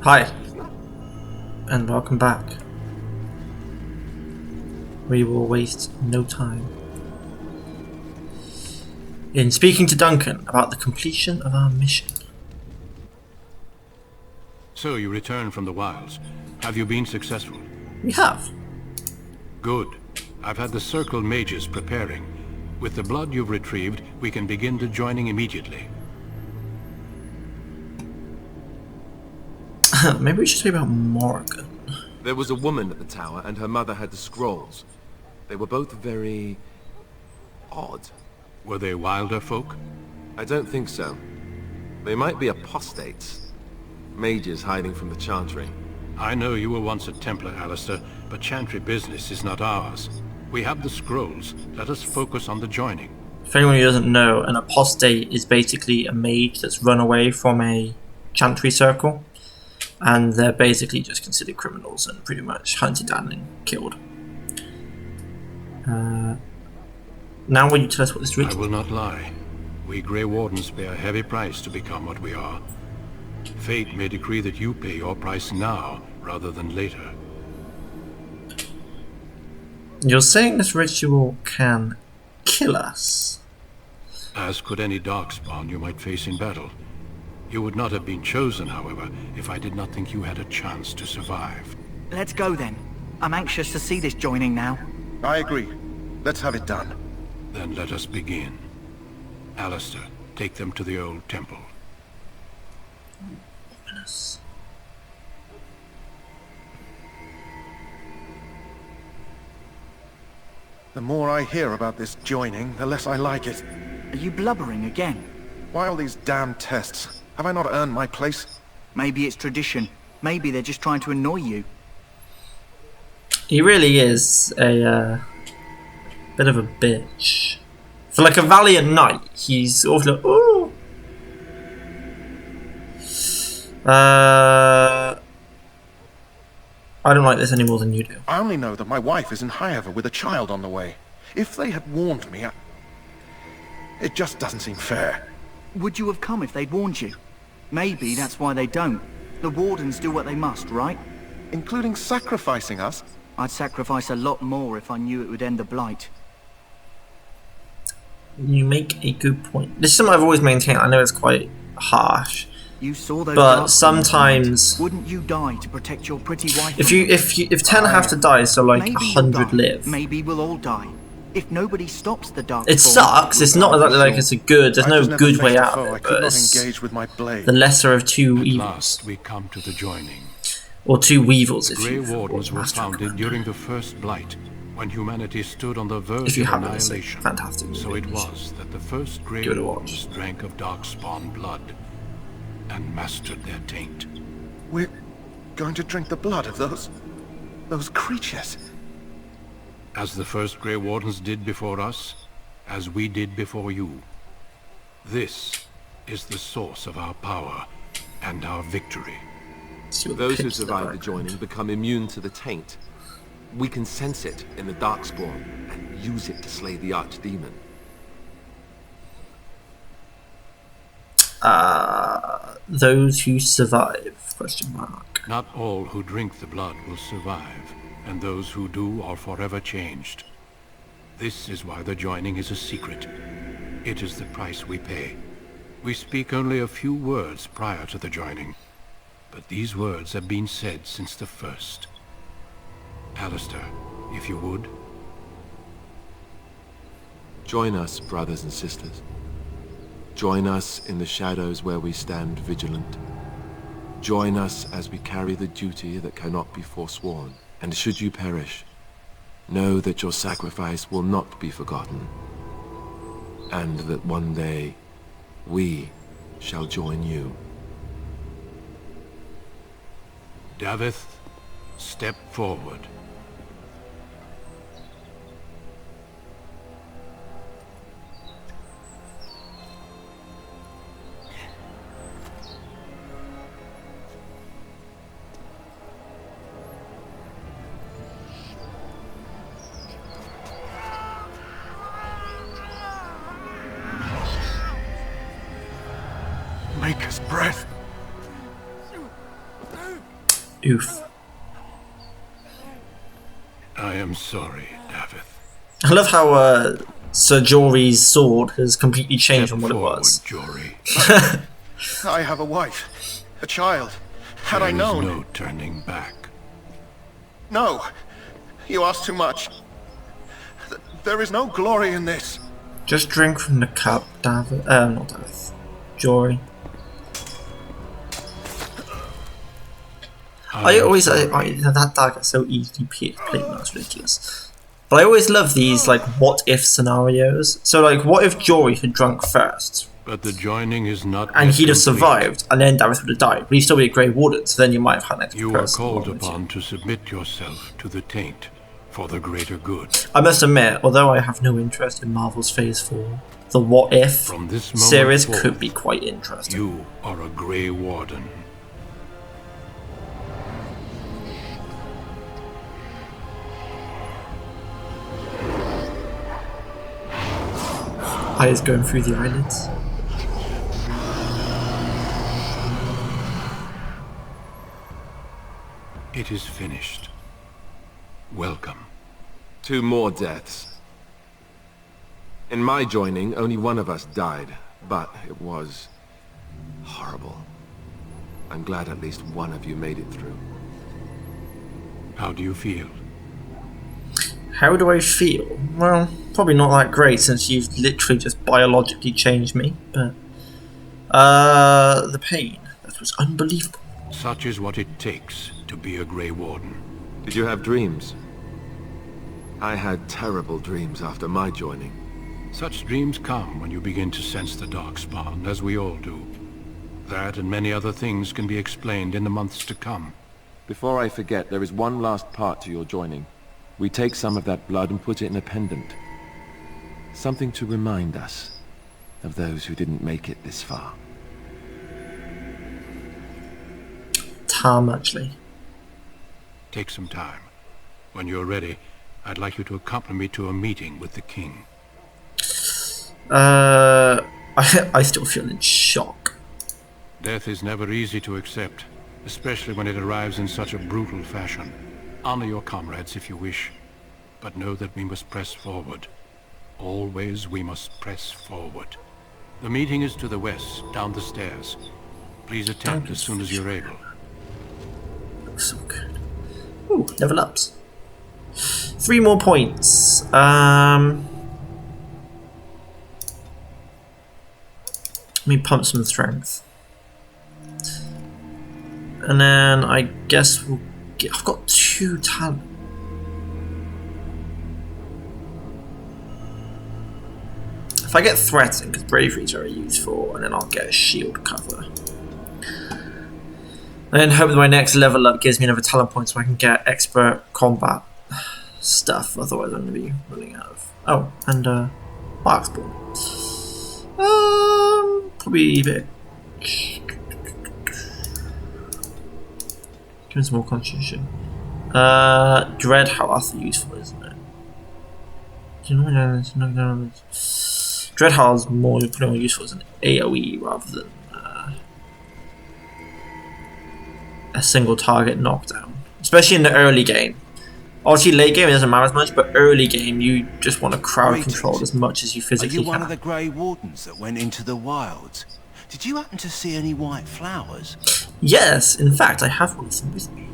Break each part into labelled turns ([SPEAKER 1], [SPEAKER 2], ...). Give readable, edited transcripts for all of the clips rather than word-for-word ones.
[SPEAKER 1] Hi, and welcome back. We will waste no time in speaking to Duncan about the completion of our mission.
[SPEAKER 2] So you returned from the wilds. Have you been successful?
[SPEAKER 1] We have.
[SPEAKER 2] Good. I've had the Circle mages preparing. With the blood you've retrieved, we can begin the joining immediately.
[SPEAKER 1] Maybe we should talk about Morrigan.
[SPEAKER 3] There was a woman at the tower, and her mother had the scrolls. They were both very... odd.
[SPEAKER 2] Were they wilder folk?
[SPEAKER 3] I don't think so. They might be apostates. Mages hiding from the Chantry.
[SPEAKER 2] I know you were once a Templar, Alistair, but Chantry business is not ours. We have the scrolls. Let us focus on the joining.
[SPEAKER 1] For anyone who doesn't know, an apostate is basically a mage that's run away from a Chantry circle. And they're basically just considered criminals and pretty much hunted down and killed. Now will you tell us what this ritual is?
[SPEAKER 2] I will not lie. We Grey Wardens pay a heavy price to become what we are. Fate may decree that you pay your price now, rather than later.
[SPEAKER 1] You're saying this ritual can kill us?
[SPEAKER 2] As could any Darkspawn you might face in battle. You would not have been chosen, however, if I did not think you had a chance to survive.
[SPEAKER 4] Let's go then. I'm anxious to see this joining now.
[SPEAKER 5] I agree. Let's have it done.
[SPEAKER 2] Then let us begin. Alistair, take them to the old temple.
[SPEAKER 1] Ominous.
[SPEAKER 5] The more I hear about this joining, the less I like it.
[SPEAKER 4] Are you blubbering again?
[SPEAKER 5] Why all these damn tests? Have I not earned my place?
[SPEAKER 4] Maybe it's tradition. Maybe they're just trying to annoy you.
[SPEAKER 1] He really is a bit of a bitch. For like a valiant knight, he's sort of like, ooh. I don't like this any more than you do.
[SPEAKER 5] I only know that my wife is in Highever with a child on the way. If they had warned me, it just doesn't seem fair.
[SPEAKER 4] Would you have come if they'd warned you? Maybe that's why they don't. The Wardens do what they must, right?
[SPEAKER 5] Including sacrificing us?
[SPEAKER 4] I'd sacrifice a lot more if I knew it would end the Blight.
[SPEAKER 1] You make a good point. This is something I've always maintained. I know it's quite harsh,
[SPEAKER 4] You saw those
[SPEAKER 1] but
[SPEAKER 4] Darkspawn
[SPEAKER 1] sometimes
[SPEAKER 4] tonight. Wouldn't you die to protect your pretty wife?
[SPEAKER 1] if 10 have to die, so like
[SPEAKER 4] Maybe
[SPEAKER 1] 100
[SPEAKER 4] you'll die.
[SPEAKER 1] live.
[SPEAKER 4] Maybe we'll all die. If nobody stops the Darkspawn...
[SPEAKER 1] It sucks. It's not exactly like it's a good. There's
[SPEAKER 5] I
[SPEAKER 1] no
[SPEAKER 5] was never
[SPEAKER 1] good
[SPEAKER 5] faced
[SPEAKER 1] way
[SPEAKER 5] a
[SPEAKER 1] out
[SPEAKER 5] foe
[SPEAKER 1] of
[SPEAKER 5] I
[SPEAKER 1] it.
[SPEAKER 5] could
[SPEAKER 1] But
[SPEAKER 5] not
[SPEAKER 1] it's
[SPEAKER 5] engage with my blade.
[SPEAKER 1] the lesser of two
[SPEAKER 2] At
[SPEAKER 1] evils,
[SPEAKER 2] last we come to the joining.
[SPEAKER 1] or two weevils,
[SPEAKER 2] The
[SPEAKER 1] if
[SPEAKER 2] Grey
[SPEAKER 1] you
[SPEAKER 2] Wardens were founded during the First Blight, when humanity stood on the verge
[SPEAKER 1] If you
[SPEAKER 2] of
[SPEAKER 1] haven't, it's a
[SPEAKER 2] annihilation.
[SPEAKER 1] fantastic
[SPEAKER 2] So
[SPEAKER 1] movie.
[SPEAKER 2] it was that the first Grey
[SPEAKER 1] Give it a
[SPEAKER 2] Wardens
[SPEAKER 1] watch.
[SPEAKER 2] drank of Darkspawn blood and mastered their taint.
[SPEAKER 5] We're going to drink the blood of those creatures.
[SPEAKER 2] As the first Grey Wardens did before us, as we did before you. This is the source of our power and our victory.
[SPEAKER 1] See what the
[SPEAKER 3] Those who
[SPEAKER 1] pips
[SPEAKER 3] survive
[SPEAKER 1] are.
[SPEAKER 3] the joining become immune to the taint. We can sense it in the Darkspawn and use it to slay the Archdemon.
[SPEAKER 1] Those who survive? Question mark.
[SPEAKER 2] Not all who drink the blood will survive, and those who do are forever changed. This is why the joining is a secret. It is the price we pay. We speak only a few words prior to the joining, but these words have been said since the first. Alistair, if you would.
[SPEAKER 3] Join us, brothers and sisters. Join us in the shadows where we stand vigilant. Join us as we carry the duty that cannot be forsworn. And should you perish, know that your sacrifice will not be forgotten, and that one day we shall join you.
[SPEAKER 2] Davith, step forward.
[SPEAKER 5] Maker's breath.
[SPEAKER 1] Oof.
[SPEAKER 2] I am sorry, Davith.
[SPEAKER 1] I love how Sir Jory's sword has completely changed
[SPEAKER 2] Step
[SPEAKER 1] from what it
[SPEAKER 2] forward,
[SPEAKER 1] was.
[SPEAKER 2] Jory.
[SPEAKER 5] I have a wife, a child. Had I
[SPEAKER 2] There is
[SPEAKER 5] known...
[SPEAKER 2] no turning back.
[SPEAKER 5] No! You ask too much. There is no glory in this.
[SPEAKER 1] Just drink from the cup, David. Not David. Jory. I always that dagger so easily played. That's ridiculous. But I always love these like what if scenarios. So like, what if Jory had drunk first,
[SPEAKER 2] But the joining is not
[SPEAKER 1] and
[SPEAKER 2] yet
[SPEAKER 1] he'd have
[SPEAKER 2] complete.
[SPEAKER 1] survived, and then Dareth would have died, but he'd still be a Grey Warden. So then you might have had an extra
[SPEAKER 2] You are
[SPEAKER 1] person.
[SPEAKER 2] called
[SPEAKER 1] along with
[SPEAKER 2] upon
[SPEAKER 1] you.
[SPEAKER 2] to submit yourself to the taint for the greater good.
[SPEAKER 1] I must admit, although I have no interest in Marvel's Phase 4, the what if
[SPEAKER 2] From this moment
[SPEAKER 1] series
[SPEAKER 2] forth,
[SPEAKER 1] could be quite interesting.
[SPEAKER 2] You are a Grey Warden.
[SPEAKER 1] Eyes going through the eyelids.
[SPEAKER 2] It is finished. Welcome.
[SPEAKER 3] 2 more deaths. In my joining, only one of us died, but it was horrible. I'm glad at least one of you made it through.
[SPEAKER 2] How do you feel?
[SPEAKER 1] How do I feel? Well, probably not that great since you've literally just biologically changed me, but... the pain. That was unbelievable.
[SPEAKER 2] Such is what it takes to be a Grey Warden.
[SPEAKER 3] Did you have dreams? I had terrible dreams after my joining.
[SPEAKER 2] Such dreams come when you begin to sense the Darkspawn, as we all do. That and many other things can be explained in the months to come.
[SPEAKER 3] Before I forget, there is one last part to your joining. We take some of that blood and put it in a pendant. Something to remind us of those who didn't make it this far.
[SPEAKER 1] Tarmudgely.
[SPEAKER 2] Take some time. When you're ready, I'd like you to accompany me to a meeting with the king.
[SPEAKER 1] I still feel in shock.
[SPEAKER 2] Death is never easy to accept, especially when it arrives in such a brutal fashion. Honor your comrades if you wish, but know that we must press forward. Always we must press forward. The meeting is to the west, down the stairs. Please attend as soon as you're able.
[SPEAKER 1] Looks so good. Ooh, level ups. 3 more points. Let me pump some strength. And then I guess we'll get... I've got 2 talent. If I get threatened, because bravery is very useful, and then I'll get a shield cover. And then hope that my next level up gives me another talent point so I can get expert combat stuff, otherwise I'm going to be running out of... Oh, and Darkspawn. Probably a bit... Give me some more constitution. Dread, how that's useful, isn't it? Dread how is more useful as an AoE rather than a single target knockdown. Especially in the early game. Obviously late game it doesn't matter as much, but early game you just want to crowd control as much as you physically
[SPEAKER 6] Are you one
[SPEAKER 1] can.
[SPEAKER 6] of the Grey Wardens that went into the wilds? Did you happen to see any white flowers?
[SPEAKER 1] Yes, in fact I have one of them with me.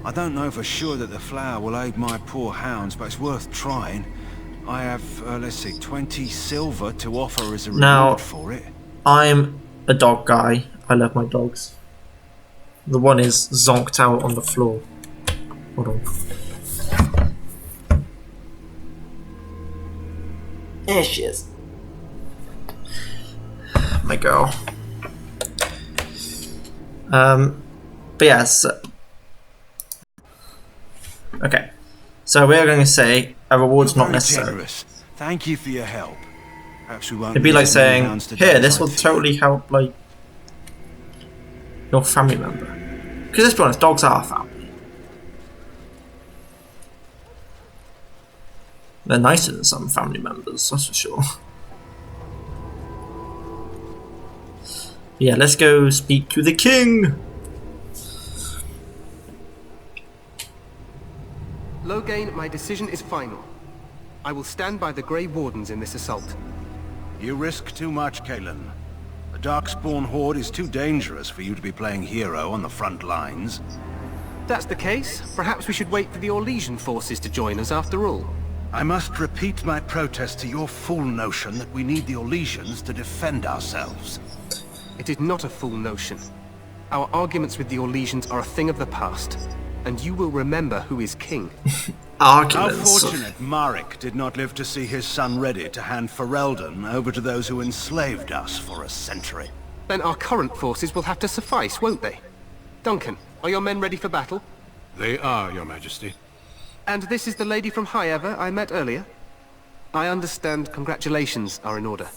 [SPEAKER 6] I don't know for sure that the flower will aid my poor hounds, but it's worth trying. I have, let's see, 20 silver to offer as a reward for it.
[SPEAKER 1] I'm a dog guy. I love my dogs. The one is zonked out on the floor. Hold on. There she is. My girl. But yes. Okay. So we're going to say a reward's
[SPEAKER 6] You're
[SPEAKER 1] not
[SPEAKER 6] very
[SPEAKER 1] necessary.
[SPEAKER 6] generous. Thank you for your help. Perhaps we won't
[SPEAKER 1] It'd be
[SPEAKER 6] lose
[SPEAKER 1] like
[SPEAKER 6] as many
[SPEAKER 1] saying,
[SPEAKER 6] hounds to
[SPEAKER 1] here,
[SPEAKER 6] death,
[SPEAKER 1] this
[SPEAKER 6] I
[SPEAKER 1] will
[SPEAKER 6] fear."
[SPEAKER 1] totally help, like, your family member. Because let's be honest, dogs are family. They're nicer than some family members, that's for sure. Yeah, let's go speak to the king!
[SPEAKER 7] Loghain, my decision is final. I will stand by the Grey Wardens in this assault.
[SPEAKER 6] You risk too much, Kalen. The Darkspawn horde is too dangerous for you to be playing hero on the front lines.
[SPEAKER 7] That's the case. Perhaps we should wait for the Orlesian forces to join us after all.
[SPEAKER 6] I must repeat my protest to your fool notion that we need the Orlesians to defend ourselves.
[SPEAKER 7] It is not a fool notion. Our arguments with the Orlesians are a thing of the past, and you will remember who is king.
[SPEAKER 1] Arguments.
[SPEAKER 6] How fortunate Marek did not live to see his son ready to hand Ferelden over to those who enslaved us for a century.
[SPEAKER 7] Then our current forces will have to suffice, won't they? Duncan, are your men ready for battle?
[SPEAKER 2] They are, Your Majesty.
[SPEAKER 7] And this is the lady from Highever I met earlier? I understand congratulations are in order.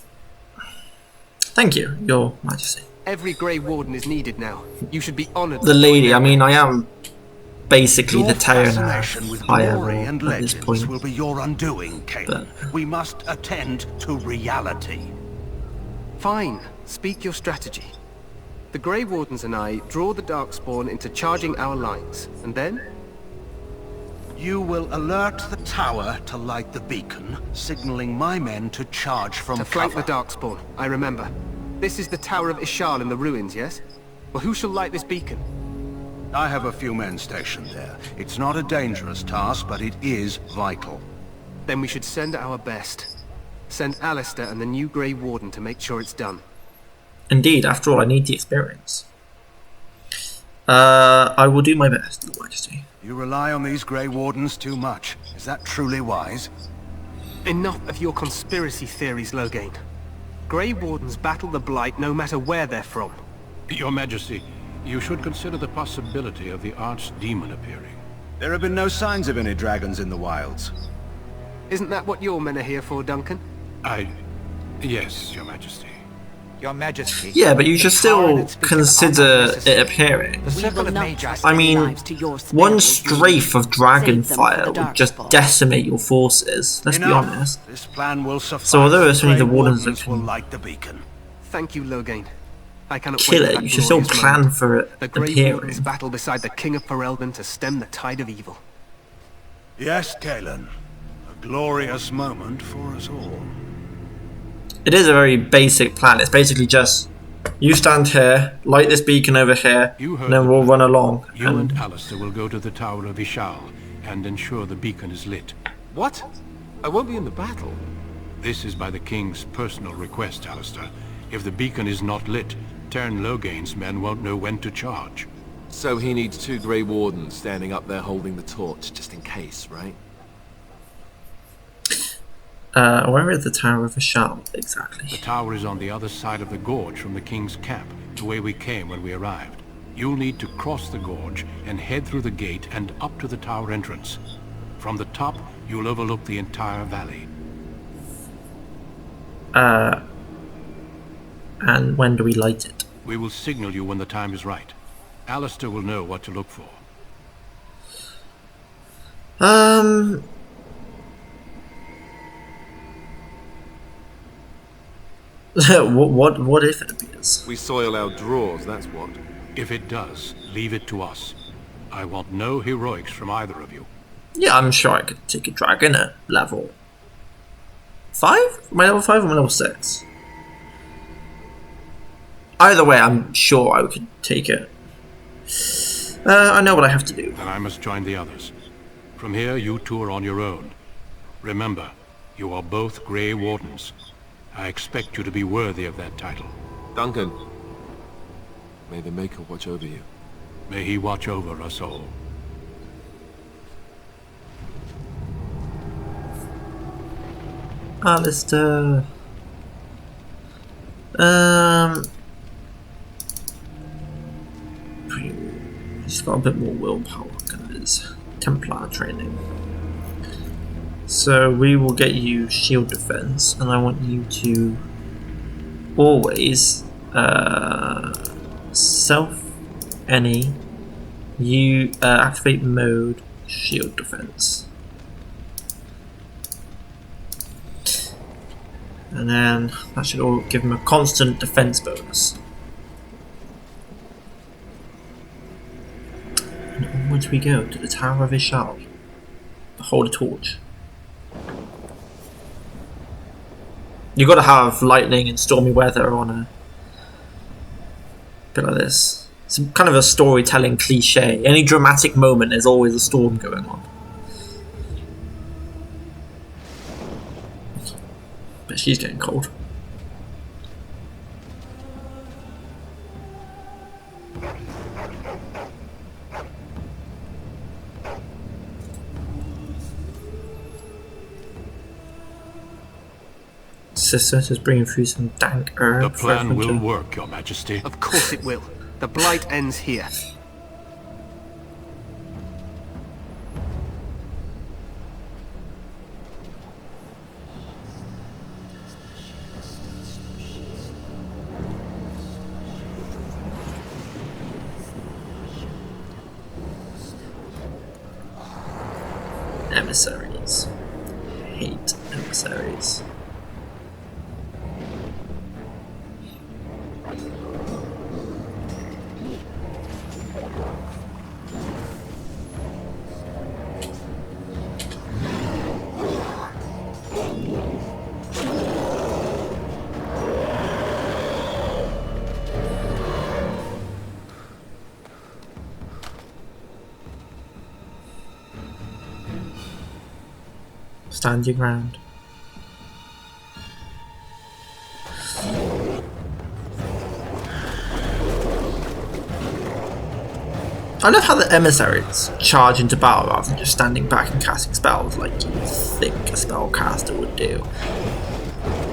[SPEAKER 1] Thank you, Your Majesty.
[SPEAKER 7] Every Grey Warden is needed now. You should be honored.
[SPEAKER 1] The lady, I mean, I am basically
[SPEAKER 6] Your
[SPEAKER 1] the Terran
[SPEAKER 6] fascination with glory and
[SPEAKER 1] at this
[SPEAKER 6] legends
[SPEAKER 1] point.
[SPEAKER 6] will be your undoing, Kalen.
[SPEAKER 1] But
[SPEAKER 6] We must attend to reality.
[SPEAKER 7] Fine. Speak your strategy. The Grey Wardens and I draw the Darkspawn into charging our lines, and then?
[SPEAKER 6] You will alert the tower to light the beacon, signaling my men to charge from
[SPEAKER 7] To flank
[SPEAKER 6] cover.
[SPEAKER 7] the Darkspawn, I remember. This is the Tower of Ishal in the ruins, yes? Well, who shall light this beacon?
[SPEAKER 6] I have a few men stationed there. It's not a dangerous task, but it is vital.
[SPEAKER 7] Then we should send our best. Send Alistair and the new Grey Warden to make sure it's done.
[SPEAKER 1] indeed, after all, I need the experience. I will do my best, Your Majesty.
[SPEAKER 6] You rely on these Grey Wardens too much. Is that truly wise?
[SPEAKER 7] Enough of your conspiracy theories, Loghain. Grey Wardens battle the Blight no matter where they're from.
[SPEAKER 2] Your Majesty, you should consider the possibility of the Archdemon appearing.
[SPEAKER 6] There have been no signs of any dragons in the wilds.
[SPEAKER 7] Isn't that what your men are here for, Duncan?
[SPEAKER 2] Yes, Your Majesty.
[SPEAKER 8] Your Majesty.
[SPEAKER 1] Yeah, but you should
[SPEAKER 8] the
[SPEAKER 1] still
[SPEAKER 8] Tyrant speaks of
[SPEAKER 1] consider
[SPEAKER 8] unnecessary.
[SPEAKER 1] it appearing.
[SPEAKER 8] The several of Magi
[SPEAKER 1] I mean, one strafe of dragon fire would just decimate your forces, let's be
[SPEAKER 6] Enough.
[SPEAKER 1] honest.
[SPEAKER 6] This plan will suffice.
[SPEAKER 1] So although it's only the
[SPEAKER 6] Grey
[SPEAKER 1] Wardens that
[SPEAKER 6] will
[SPEAKER 1] can
[SPEAKER 6] light the beacon.
[SPEAKER 7] Thank you, Loghain. I cannot
[SPEAKER 1] kill
[SPEAKER 7] wait for
[SPEAKER 1] it,
[SPEAKER 7] that
[SPEAKER 1] you should still
[SPEAKER 7] glorious
[SPEAKER 1] plan
[SPEAKER 7] moment.
[SPEAKER 1] for it
[SPEAKER 7] The Grey
[SPEAKER 1] appearing.
[SPEAKER 7] Wardens battle beside the King of Ferelden to stem the tide of evil.
[SPEAKER 6] Yes, Kalen. A glorious moment for us all.
[SPEAKER 1] It is a very basic plan, it's basically just, you stand here, light this beacon over here,
[SPEAKER 2] You heard
[SPEAKER 1] and then
[SPEAKER 2] the
[SPEAKER 1] we'll
[SPEAKER 2] plan.
[SPEAKER 1] run along.
[SPEAKER 2] You and Alistair will go to the Tower of Ishal and ensure the beacon is lit.
[SPEAKER 9] What? I won't be in the battle.
[SPEAKER 2] This is by the King's personal request, Alistair. If the beacon is not lit, Tern Loghain's men won't know when to charge.
[SPEAKER 3] So he needs 2 Grey Wardens standing up there holding the torch, just in case, right?
[SPEAKER 1] Where is the Tower of Ishal,
[SPEAKER 2] The
[SPEAKER 1] exactly?
[SPEAKER 2] tower is on the other side of the gorge from the King's camp, the way we came when we arrived. You'll need to cross the gorge and head through the gate and up to the tower entrance. From the top, you'll overlook the entire valley.
[SPEAKER 1] And when do we light it?
[SPEAKER 2] We will signal you when the time is right. Alistair will know what to look for.
[SPEAKER 1] What if it appears?
[SPEAKER 3] We soil our drawers, that's what.
[SPEAKER 2] If it does, leave it to us. I want no heroics from either of you.
[SPEAKER 1] Yeah, I'm sure I could take a dragon at level 5? Am I level 5 or am I level 6? Either way, I'm sure I could take it. I know what I have to do.
[SPEAKER 2] Then I must join the others. From here, you two are on your own. Remember, you are both Grey Wardens. I expect you to be worthy of that title.
[SPEAKER 3] Duncan, may the Maker watch over you.
[SPEAKER 2] May he watch over us all.
[SPEAKER 1] Alistair. He's got a bit more willpower because of his Templar training. So we will get you shield defense, and I want you to always self any you activate mode shield defense. And then that should all give him a constant defense bonus. And onwards we go to the Tower of Ishal. hold a torch. You got to have lightning and stormy weather on a bit like this. It's kind of a storytelling cliche. Any dramatic moment, there's always a storm going on. But she's getting cold. Sister just bringing through some dank herb.
[SPEAKER 2] The plan will work, Your Majesty.
[SPEAKER 7] Of course it will. The blight ends here.
[SPEAKER 1] Emissaries. Hate emissaries. Stand your ground. I love how the emissaries charge into battle rather than just standing back and casting spells like you think a spellcaster would do.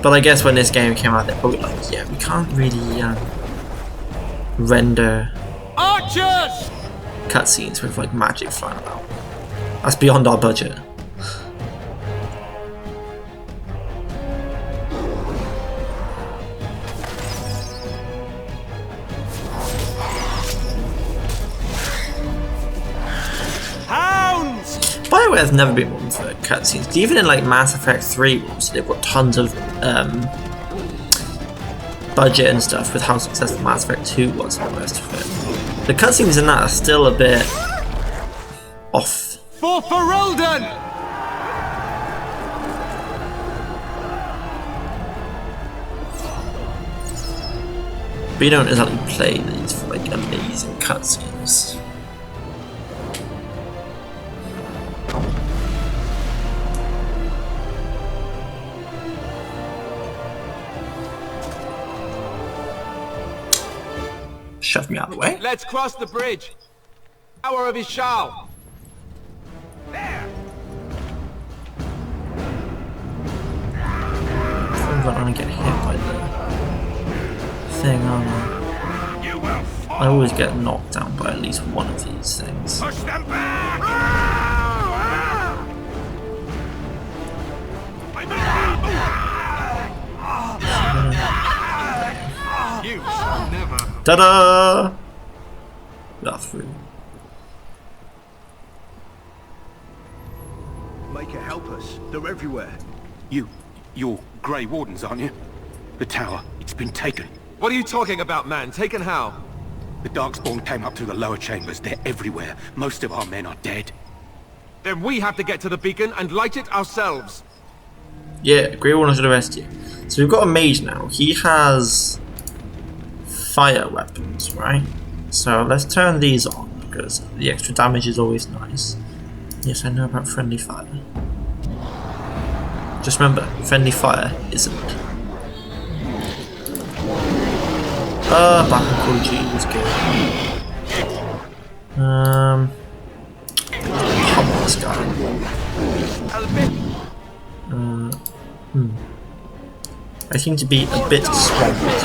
[SPEAKER 1] But I guess when this game came out, they're probably like, yeah, we can't really render
[SPEAKER 9] Archers!
[SPEAKER 1] cutscenes with like magic flying about. That's beyond our budget. BioWare has never been one for cutscenes. Even in like Mass Effect 3, they've got tons of budget and stuff with how successful Mass Effect 2 was and the rest of it. The cutscenes in that are still a bit off.
[SPEAKER 9] For Ferelden!
[SPEAKER 1] But you don't exactly play these for like amazing cutscenes. Shove me out of the way.
[SPEAKER 9] Let's cross the bridge. Hour of Ishal.
[SPEAKER 1] I'm gonna get hit by the thing, aren't I? I always get knocked down by at least one of these things.
[SPEAKER 5] Push them back!
[SPEAKER 9] You shall never.
[SPEAKER 1] Ta-da! Got through.
[SPEAKER 4] Make it help us. They're everywhere.
[SPEAKER 5] You're Grey Wardens, aren't you? The tower, it's been taken.
[SPEAKER 9] What are you talking about, man? Taken how?
[SPEAKER 5] The Darkspawn came up through the lower chambers. They're everywhere. Most of our men are dead.
[SPEAKER 9] Then we have to get to the beacon and light it ourselves.
[SPEAKER 1] Yeah, Grey Warden should arrest you. So we've got a mage now. He has fire weapons, right? So let's turn these on because the extra damage is always nice. Yes, I know about friendly fire. Just remember, friendly fire isn't. Back in Call of Duty was good. Pummel this guy. I seem to be a bit swamped.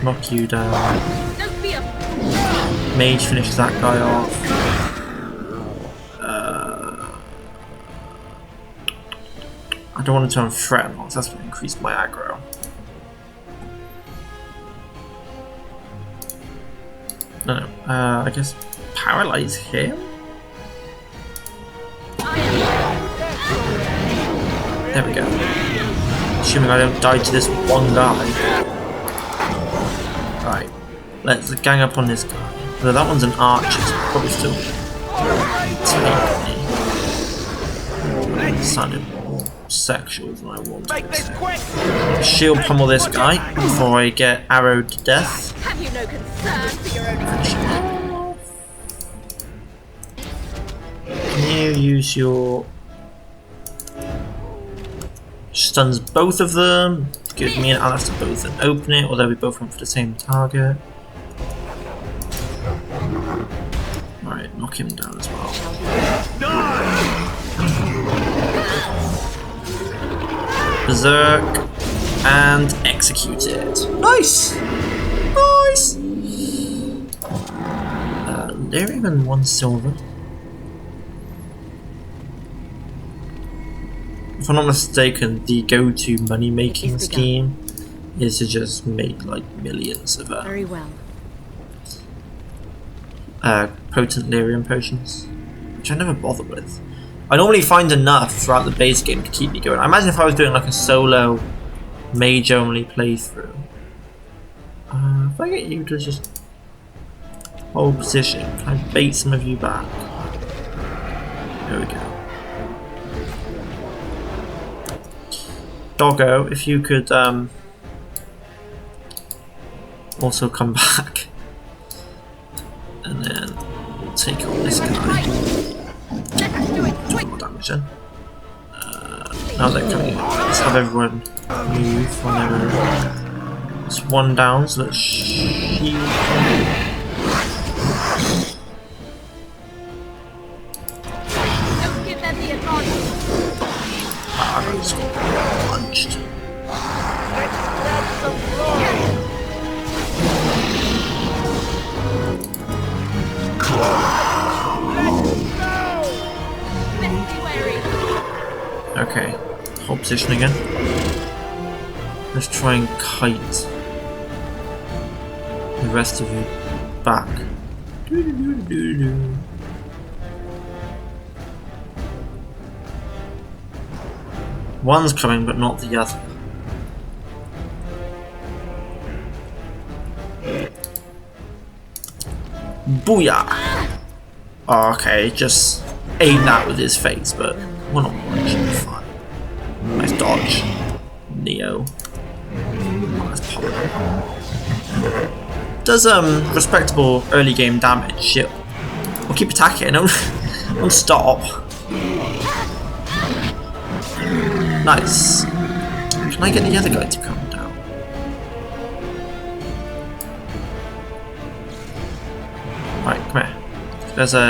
[SPEAKER 1] Knock you down. Mage finishes that guy off. I don't want to turn threat on, that's going to increase my aggro. No, I guess paralyze him? There we go. Assuming I don't die to this one guy. Right, let's gang up on this guy. Though that one's an archer, so probably still take me. That sounded more sexual than I wanted. Shield pummel this guy before I get arrowed to death.
[SPEAKER 10] Have you no concern for your own
[SPEAKER 1] Can you use your... Stuns both of them. Give me and Alice to both and open it, although we both went for the same target. Alright, knock him down as well. Berserk and execute it. Nice! Nice! There even 1 silver. If I'm not mistaken, the go-to money-making scheme is to just make like millions of
[SPEAKER 10] very well.
[SPEAKER 1] Potent lyrium potions, which I never bother with. I normally find enough throughout the base game to keep me going. I imagine if I was doing like a solo mage-only playthrough. If I get you to just hold position, can I bait some of you back? There we go. Doggo, if you could also come back, and then we'll take on this guy. Do more damage then. Now they're coming in. Let's have everyone move whenever. It's 1 down, so let's shield.
[SPEAKER 10] Don't give them the advantage.
[SPEAKER 1] I just got punched. Okay, hold position again. Let's try and kite the rest of you back. One's coming, but not the other. Booyah! Oh, okay, just aim that with his face, but we're not watching the fun. Nice dodge, Neo. Oh, that's powerful. Does respectable early game damage. Shit. We'll keep attacking. Don't stop. Nice. Can I get the other guy to come down? Right, come here. There's a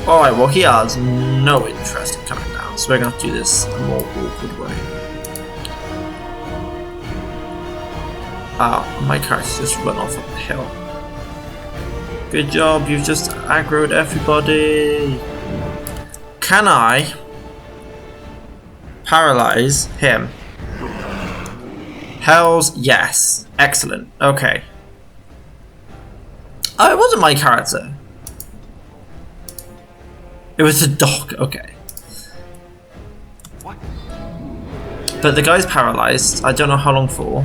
[SPEAKER 1] Alright, well he has no interest in coming down, so we're gonna have to do this a more awkward way. My character's just run off up the hill. Good job, you've just aggroed everybody. Can I paralyze him? Hells yes. Excellent. Okay. Oh, it wasn't my character. It was the dog. Okay. But the guy's paralyzed. I don't know how long for.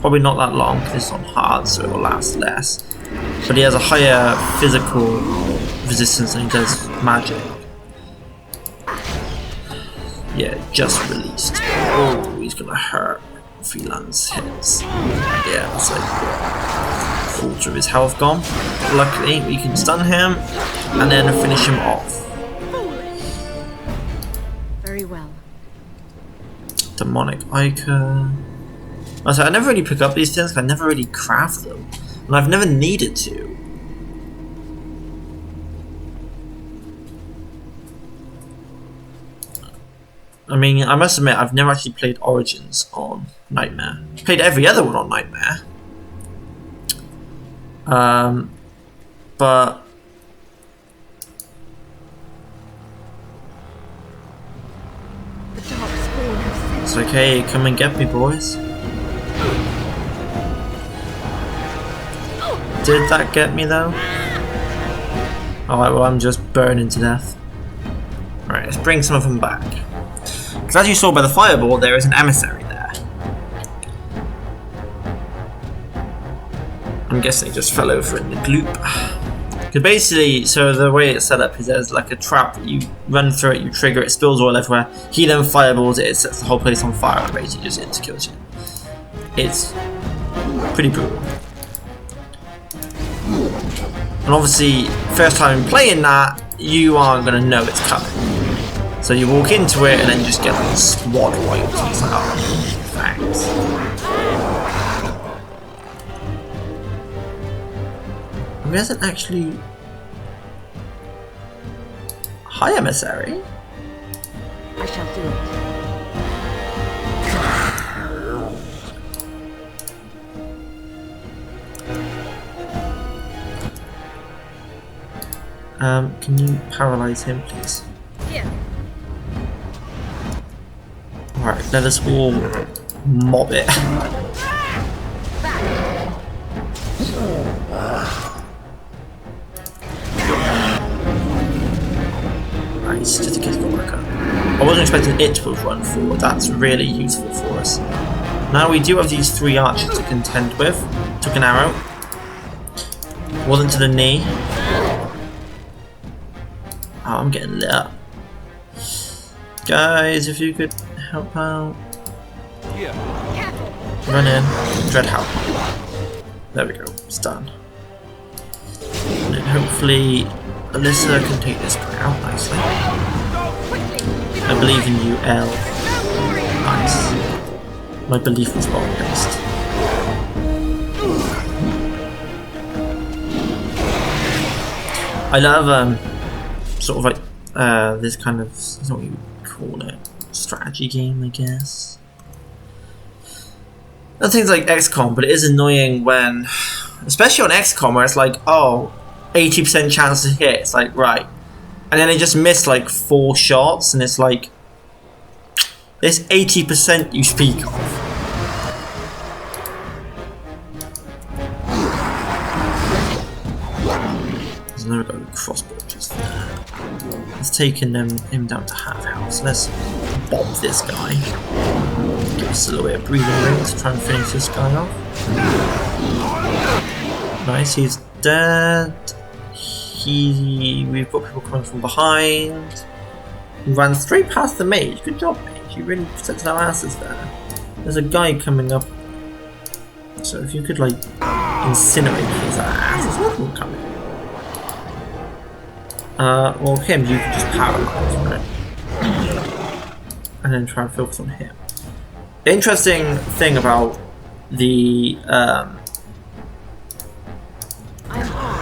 [SPEAKER 1] Probably not that long because it's on hard, so it will last less. But he has a higher physical resistance than he does magic. Yeah, just released. Oh, he's gonna hurt if he lands hits. Yeah, that's like a quarter of his health gone. Luckily, we can stun him and then finish him off.
[SPEAKER 10] Very well.
[SPEAKER 1] Demonic icon. Also, I never really pick up these things because I never really craft them. And I've never needed to. I mean, I must admit, I've never actually played Origins on Nightmare. I've played every other one on Nightmare. But...
[SPEAKER 10] The Darkspawn have sent.
[SPEAKER 1] It's okay, come and get me, boys. Did that get me, though? Alright, well, I'm just burning to death. Alright, let's bring some of them back. Because as you saw by the fireball, there is an emissary there. I'm guessing it just fell over in the gloop. Because basically, so the way it's set up is there's like a trap that you run through it, you trigger it, spills oil everywhere. He then fireballs it, it sets the whole place on fire, and basically just insecures you. It's pretty brutal. And obviously, first time playing that, you aren't going to know it's coming. So you walk into it and then you just get like squad wiped. It's like, oh, thanks. He hasn't actually... Hi, emissary.
[SPEAKER 10] I shall do it.
[SPEAKER 1] Can you paralyze him, please?
[SPEAKER 10] Yeah.
[SPEAKER 1] Alright, let us all mob it. Nice, just a case of worker. I wasn't expecting it to have run forward, that's really useful for us. Now we do have these 3 archers to contend with. Took an arrow. Wasn't to the knee. Oh, I'm getting lit up. Guys, if you could help out. Run in. Dreadhound. There we go. It's done. And then hopefully Elissa can take this guy out nicely. I believe in you, Elle. Nice. My belief was wrong based. I love sort of like this kind of, I don't know what you would call it, strategy game, I guess. And things like XCOM, but it is annoying when, especially on XCOM, where it's like, oh, 80% chance to hit. It's like, right. And then they just miss like 4 shots, and it's like, this 80% you speak of. There's another guy with crossbow just there. It's taken him down to half health. So let's bomb this guy. Give us a little bit of breathing room to try and finish this guy off. Nice, he's dead. We've got people coming from behind. He ran straight past the mage. Good job, mage. You really protected our asses there. There's a guy coming up. So if you could like incinerate his ass, there's another one coming. Well, him you can just paralyze, right? And then try and focus on him. The interesting thing about the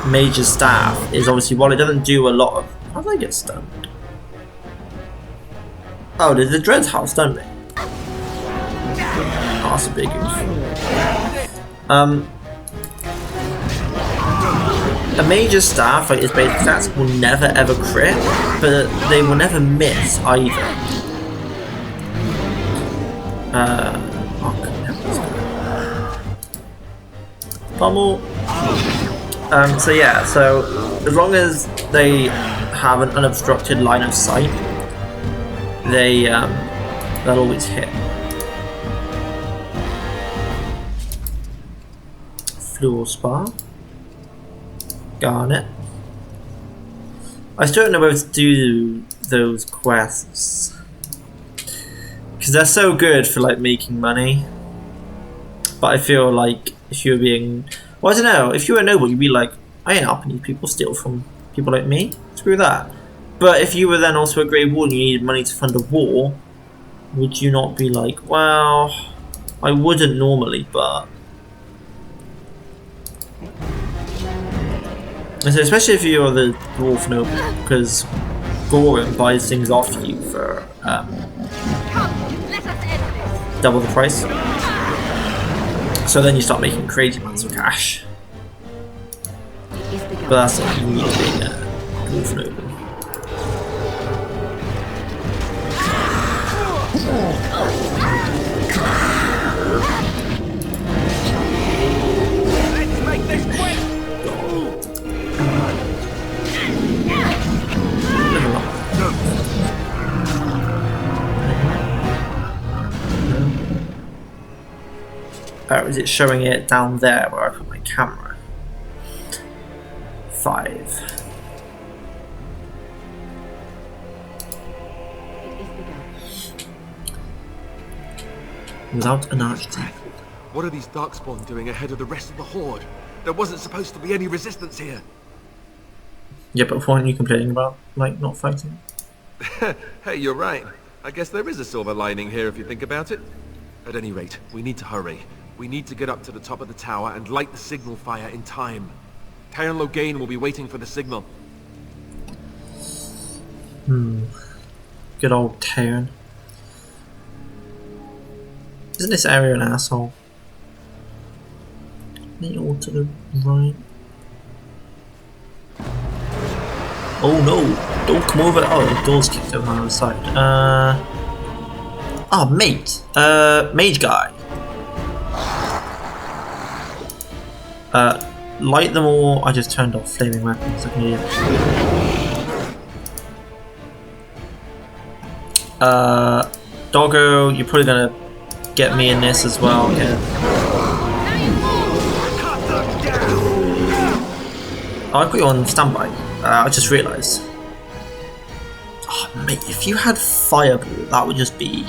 [SPEAKER 1] Mage's staff is obviously while it doesn't do a lot of... How did I get stunned? Oh, did the Dread's house stun me? Oh, that's a big oof. A Mage's staff, like, its basic stats will never ever crit, but they will never miss either. Pummel. So yeah, so as long as they have an unobstructed line of sight, they'll always hit. Fluorspar. Garnet. I still don't know whether to do those quests because they're so good for like making money, but I feel like if you were being, well, I don't know, if you were a noble you'd be like, I ain't helping these people steal from people like me, screw that. But if you were then also a Grey Warden and you needed money to fund a war, would you not be like, well, I wouldn't normally, but... And so especially if you're the dwarf noble, because Goran buys things off you for double the price. So then you start making crazy amounts of cash. But that's like you need to be a dwarf noble.
[SPEAKER 9] Let's make this quick!
[SPEAKER 1] Is it showing it down there where I put my camera? 5. Without an architect.
[SPEAKER 3] What are these Darkspawn doing ahead of the rest of the Horde? There wasn't supposed to be any resistance here.
[SPEAKER 1] Yeah, but what aren't you complaining about, like, not fighting?
[SPEAKER 3] Hey, you're right. I guess there is a silver lining here if you think about it. At any rate, we need to hurry. We need to get up to the top of the tower and light the signal fire in time. Taron Loghain will be waiting for the signal.
[SPEAKER 1] Good old Taron. Isn't this area an asshole? They all to the right. Oh no! Don't come over! Oh, the door's kicked over on the other side. Oh, mate! Mage guy. Light them all. I just turned off flaming weapons like an idiot. Doggo, you're probably gonna get me in this as well. Yeah. Oh, I put you on standby. I just realised. Oh, mate, if you had Fireball, that would just be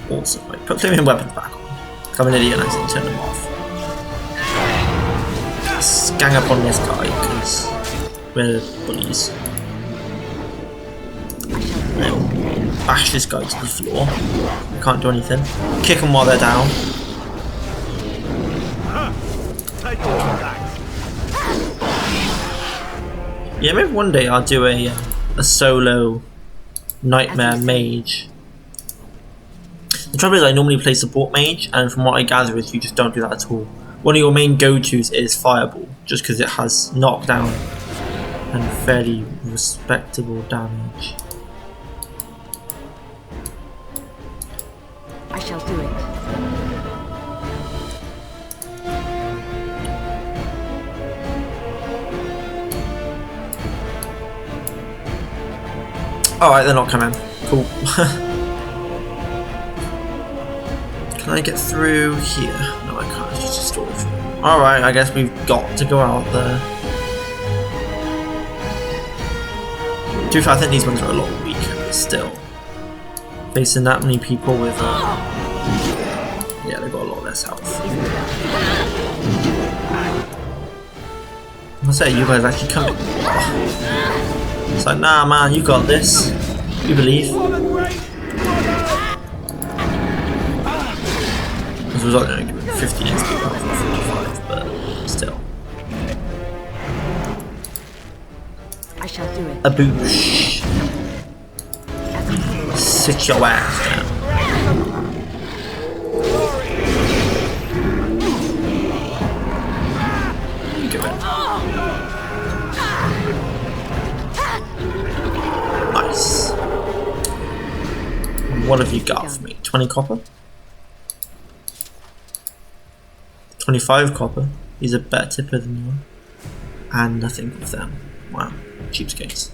[SPEAKER 1] awesome. Like, put flaming weapons back on. I'm an idiot and I didn't turn them off. Let's gang up on this guy because we're bullies. Bash this guy to the floor. Can't do anything. Kick them while they're down. Yeah, maybe one day I'll do a solo nightmare mage. The trouble is I normally play support mage, and from what I gather is you just don't do that at all. One of your main go-tos is Fireball, just because it has knockdown and fairly respectable damage.
[SPEAKER 10] I shall do it.
[SPEAKER 1] Alright, they're not coming. Cool. Can I get through here? No, I can't. It's just a storage room. Alright, I guess we've got to go out there. To be fair, I think these ones are a lot weaker, but still. Facing that many people with yeah, they've got a lot less health. I say, you guys actually coming? Oh. It's like, nah man, you got this. You believe. As a result, they're only giving 50 XP rather than 45, but still.
[SPEAKER 10] I shall do it.
[SPEAKER 1] A boosh. Sit your ass down. Do it. Nice. What have you got for me? 20 copper? 25 copper. He's a better tipper than you are. And nothing with them. Wow. Cheapskates.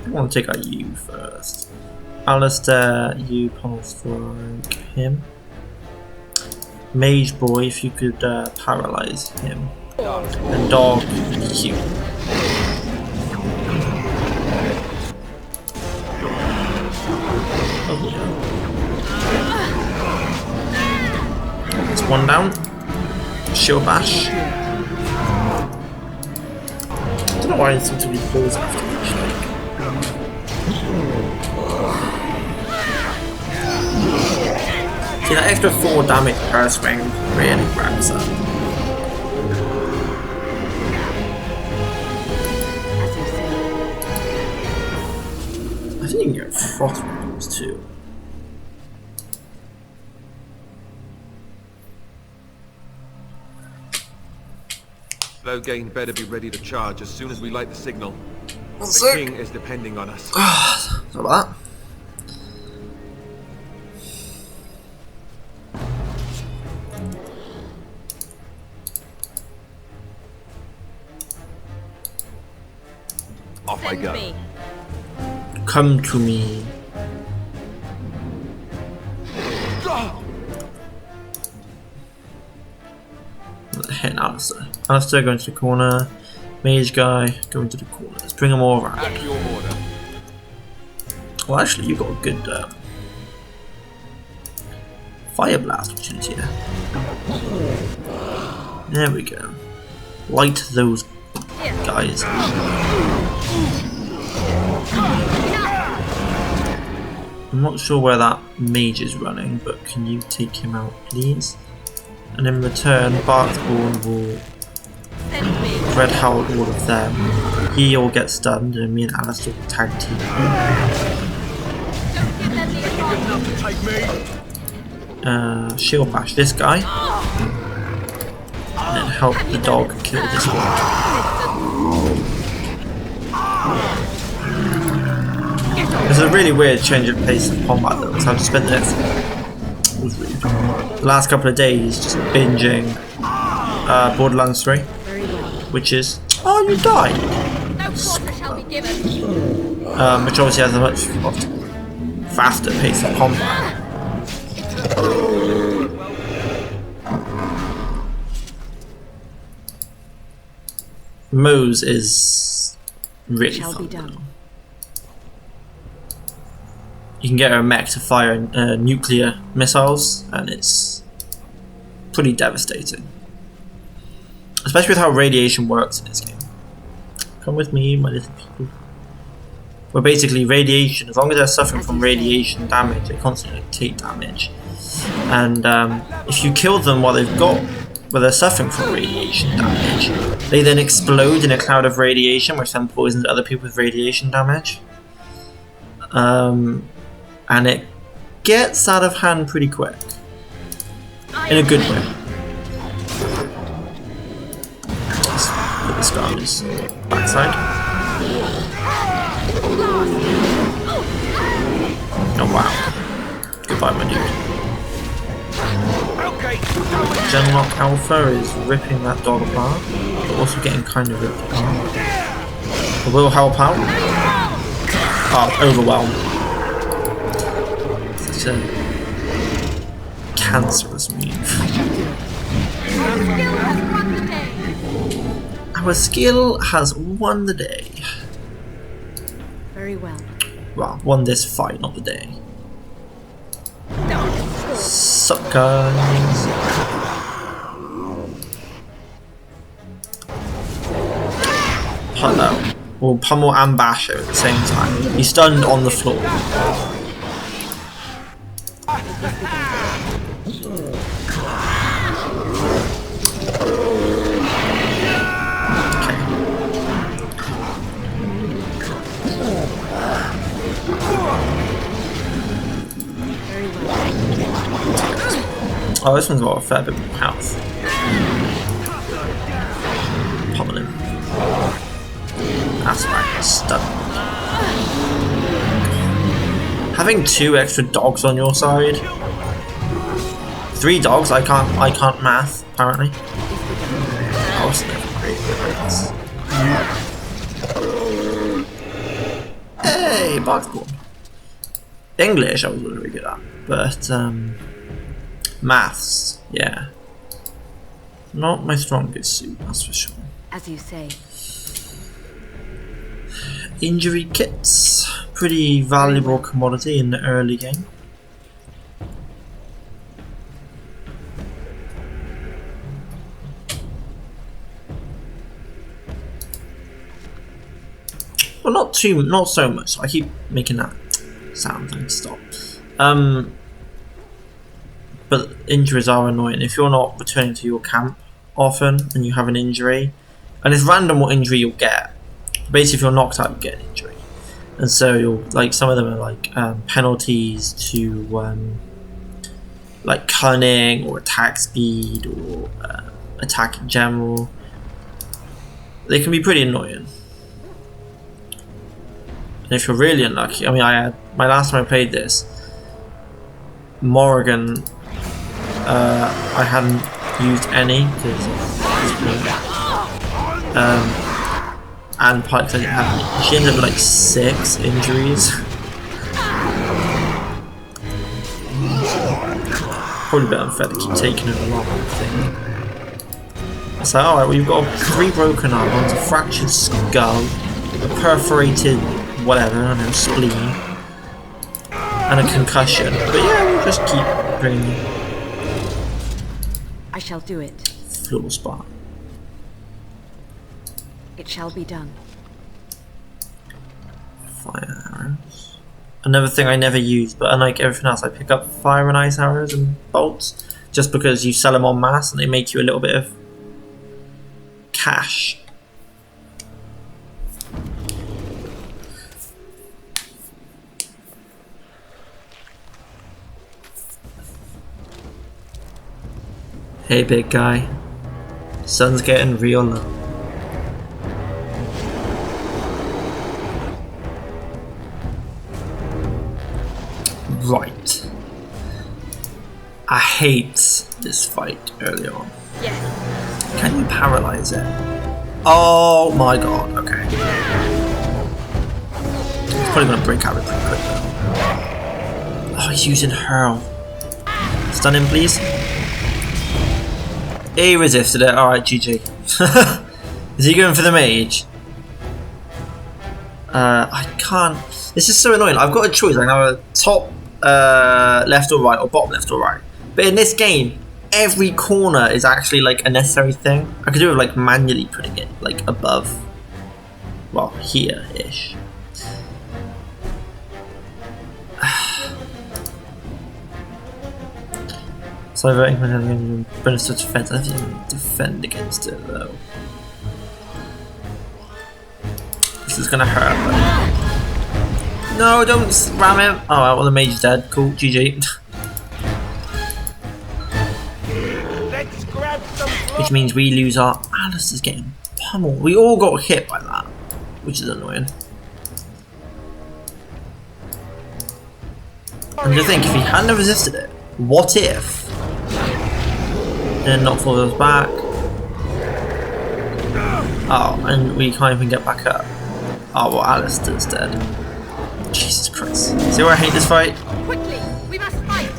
[SPEAKER 1] I want to take out you first. Alistair, you pummel strike him. Mage boy, if you could paralyze him. And dog, you. Oh yeah. There's one down. Shield bash. I don't know why it seems to be pulls after each like. See, that extra 4 damage per swing really grabs up. I think you can get frost weapons too.
[SPEAKER 3] Loghain better be ready to charge as soon as we light the signal.
[SPEAKER 1] That's
[SPEAKER 3] The
[SPEAKER 1] sick.
[SPEAKER 3] king is depending on us.
[SPEAKER 1] Sorry about that.
[SPEAKER 3] Off I go.
[SPEAKER 1] Come to me. hitting Alistair. Alistair going to the corner. Mage guy going to the corner. Let's bring them all around.
[SPEAKER 9] At your order.
[SPEAKER 1] Well, actually, you've got a good fire blast opportunity here. There we go. Light those guys. I'm not sure where that mage is running, but can you take him out, please? And in return, Darkspawn will Red Howard all of them. He will get stunned, and me and Alistair will tag team. Shield bash this guy, and then help the dog kill this one. This is a really weird change of pace of combat though, because I've spent the last couple of days just binging Borderlands 3, which is... Oh, you died! Which obviously has a much faster pace of combat. Mose is really fun though. You can get a mech to fire nuclear missiles, and it's pretty devastating. Especially with how radiation works in this game. Come with me, my little people. Where basically radiation, as long as they're suffering from radiation damage, they constantly take damage. And if you kill them while they're suffering from radiation damage, they then explode in a cloud of radiation, which then poisons other people with radiation damage. And it gets out of hand pretty quick. In a good way. Let's put this guy on his backside. Oh wow. Goodbye, my dude. Genlock Alpha is ripping that dog apart, but also getting kind of ripped apart. I will help out. Oh, overwhelm. Such a cancerous move. Our skill has won the day.
[SPEAKER 10] Very well.
[SPEAKER 1] Well, won this fight, not the day. Sup, guys? Hello. We'll pummel and bash it at the same time. He's stunned on the floor. Oh, this one's got a fair bit more health. Pummel him. That's right, stunned. Having 2 extra dogs on your side. 3 dogs, I can't math, apparently. Oh, it's never great. Hey, Darkspawn. English I was really good at, but maths, yeah. Not my strongest suit, that's for sure.
[SPEAKER 10] As you say.
[SPEAKER 1] Injury kits, pretty valuable commodity in the early game. Well, not so much. I keep making that sound. I need to stop. But injuries are annoying. If you're not returning to your camp often and you have an injury, and it's random what injury you'll get. Basically, if you're knocked out, you get an injury, and so you'll like some of them are like penalties to like cunning or attack speed or attack in general. They can be pretty annoying. And if you're really unlucky, I mean, I had my last time I played this, Morrigan. I hadn't used any because and Pike didn't have any. She ended up with like 6 injuries. Probably a bit unfair to keep taking her along, I think. So, alright, well, you've got 3 broken arms, a fractured skull, a perforated whatever, I don't know, spleen, and a concussion. But yeah, we'll just keep bringing you.
[SPEAKER 10] I shall do it.
[SPEAKER 1] Floor spot.
[SPEAKER 10] It shall be done.
[SPEAKER 1] Fire arrows. Another thing I never use, but unlike everything else, I pick up fire and ice arrows and bolts just because you sell them en masse and they make you a little bit of cash. Hey big guy, sun's getting real low. Right. I hate this fight early on.
[SPEAKER 10] Yes.
[SPEAKER 1] Can you paralyze it? Oh my god, okay. It's probably gonna break out pretty quick though. Oh, he's using hurl. Stun him, please. He resisted it. Alright, GG. Is he going for the mage? I can't. This is so annoying. I've got a choice. I can have a top left or right, or bottom left or right. But in this game, every corner is actually like a necessary thing. I could do it like manually putting it like above, well, here-ish. So voting for having bonus to defense. I think you defend against it though. This is gonna hurt. But... No, don't ram him. Oh well, the mage is dead. Cool, GG. Which means we lose our... Alistair's getting pummeled. We all got hit by that, which is annoying. And to think, if he hadn't have resisted it, what if? Then not fall those back. Oh, and we can't even get back up. Oh, well, Alistair's dead. Jesus Christ. See why I hate this fight?
[SPEAKER 10] Quickly, we must fight.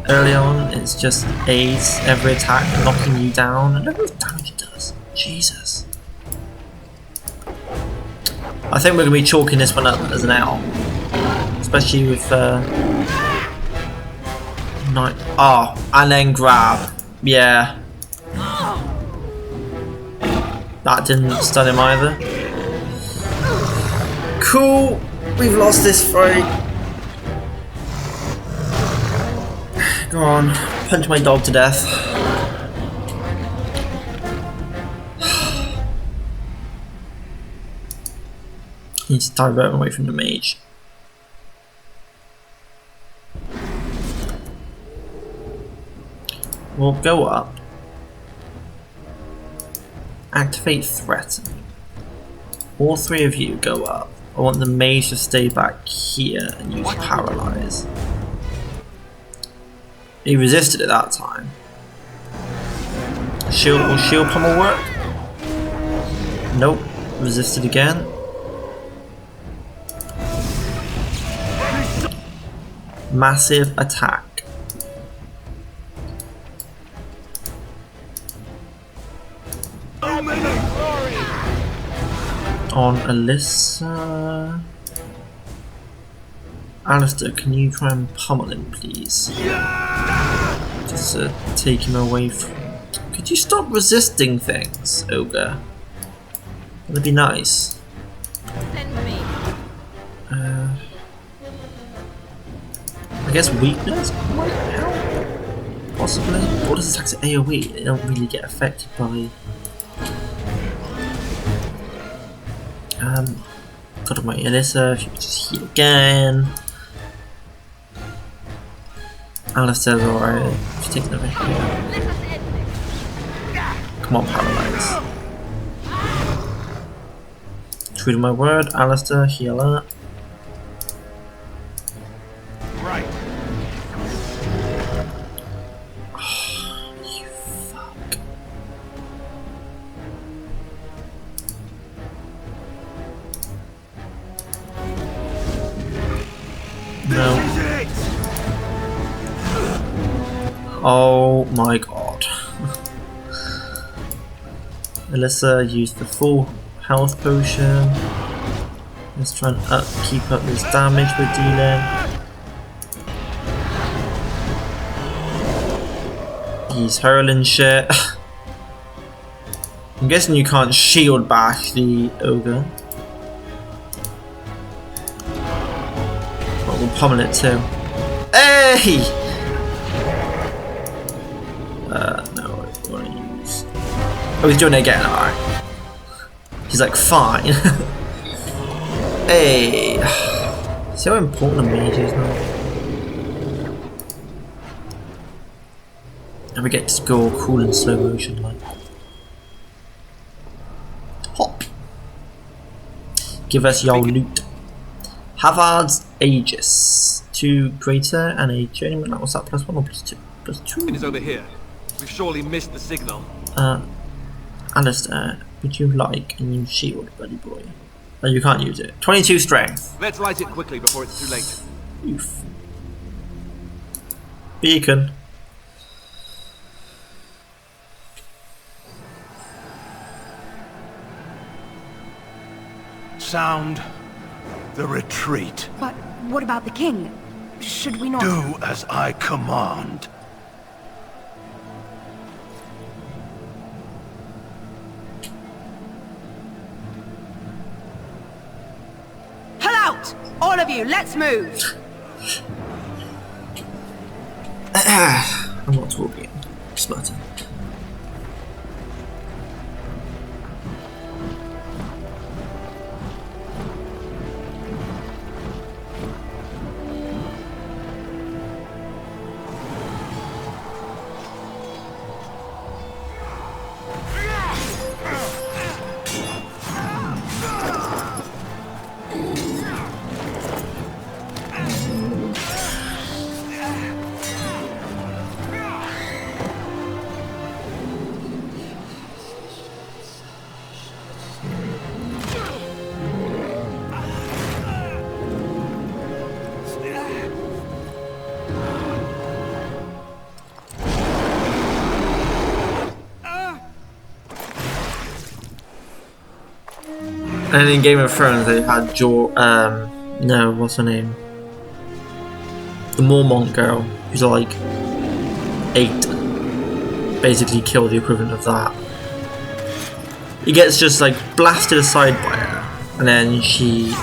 [SPEAKER 1] Early on, it's just aids every attack, knocking you down, and look how much damage it does. Jesus. I think we're going to be chalking this one up as an L. Especially with night. Oh, and then grab. Yeah. That didn't stun him either. Cool. We've lost this fight. Go on. Punch my dog to death. Need to divert him away from the mage. We'll go up. Activate threaten. All 3 of you go up. I want the mage to stay back here and use paralyze. He resisted it that time. Shield, will shield pummel work? Nope. Resisted again. Massive attack. On Elissa. Alistair, can you try and pummel him, please? Just take him away from... Could you stop resisting things, Ogre? That'd be nice.
[SPEAKER 10] Send me.
[SPEAKER 1] I guess weakness might help? Possibly? What does attacks at AoE? They don't really get affected by... got to wait, Elissa, if you could just heal again. Alistair's alright, she's taking another hit. Come on, paralyze. True to my word, Alistair, heal up.
[SPEAKER 5] Right.
[SPEAKER 1] Oh, you fuck. No. Oh my god. Elissa used the full health potion. Let's try and keep up this damage we're dealing. He's hurling shit. I'm guessing you can't shield back the ogre. But we'll pummel it too. Hey! No, I want to use. Oh, he's doing it again, alright. He's like, fine. Hey! See how important a mage is now? And we get to go cool in slow motion, like. Hop! Give us your loot. Havard's Aegis. 2 greater and a journeyman. What's that? +1 or +2? +2.
[SPEAKER 9] It is over here. We've surely missed the signal.
[SPEAKER 1] Alistair, would you like a new shield, buddy boy? Oh, you can't use it. 22 strength.
[SPEAKER 9] Let's light it quickly before it's too late.
[SPEAKER 1] Oof. Beacon.
[SPEAKER 11] Sound the retreat.
[SPEAKER 10] But what about the king? Should we not...
[SPEAKER 11] Do as I command.
[SPEAKER 10] Pull out! All of you, let's move!
[SPEAKER 1] I'm not talking. Smarter. And in Game of Thrones, they had no, what's her name? The Mormont girl, who's like 8. Basically kill the equivalent of that. He gets just like blasted aside by her, and then she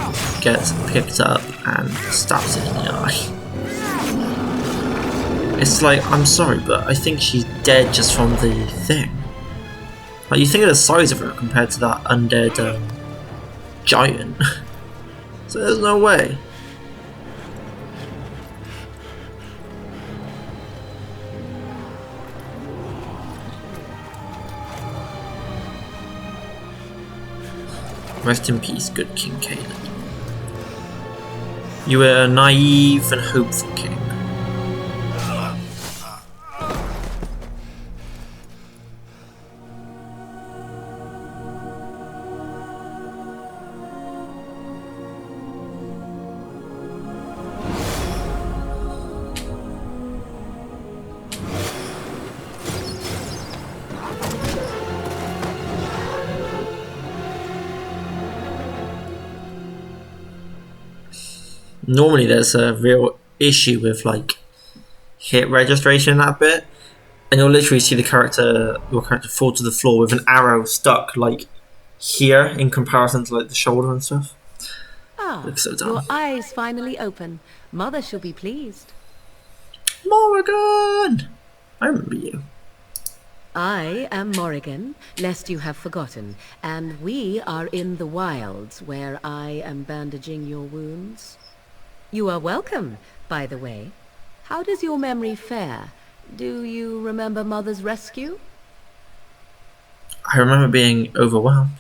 [SPEAKER 1] gets picked up and stabs it in the eye. It's like, I'm sorry, but I think she's dead just from the thing. Like, you think of the size of her compared to that undead giant. So there's no way. Rest in peace, good King Caleb. You were a naive and hopeful king. Normally there's a real issue with like hit registration in that bit, and you'll literally see your character fall to the floor with an arrow stuck like here in comparison to like the shoulder and stuff. Looks so dumb.
[SPEAKER 12] Your eyes finally open. Mother shall be pleased.
[SPEAKER 1] Morrigan! I remember you.
[SPEAKER 12] I am Morrigan, lest you have forgotten, and we are in the wilds where I am bandaging your wounds. You are welcome, by the way. How does your memory fare? Do you remember Mother's rescue?
[SPEAKER 1] I remember being overwhelmed.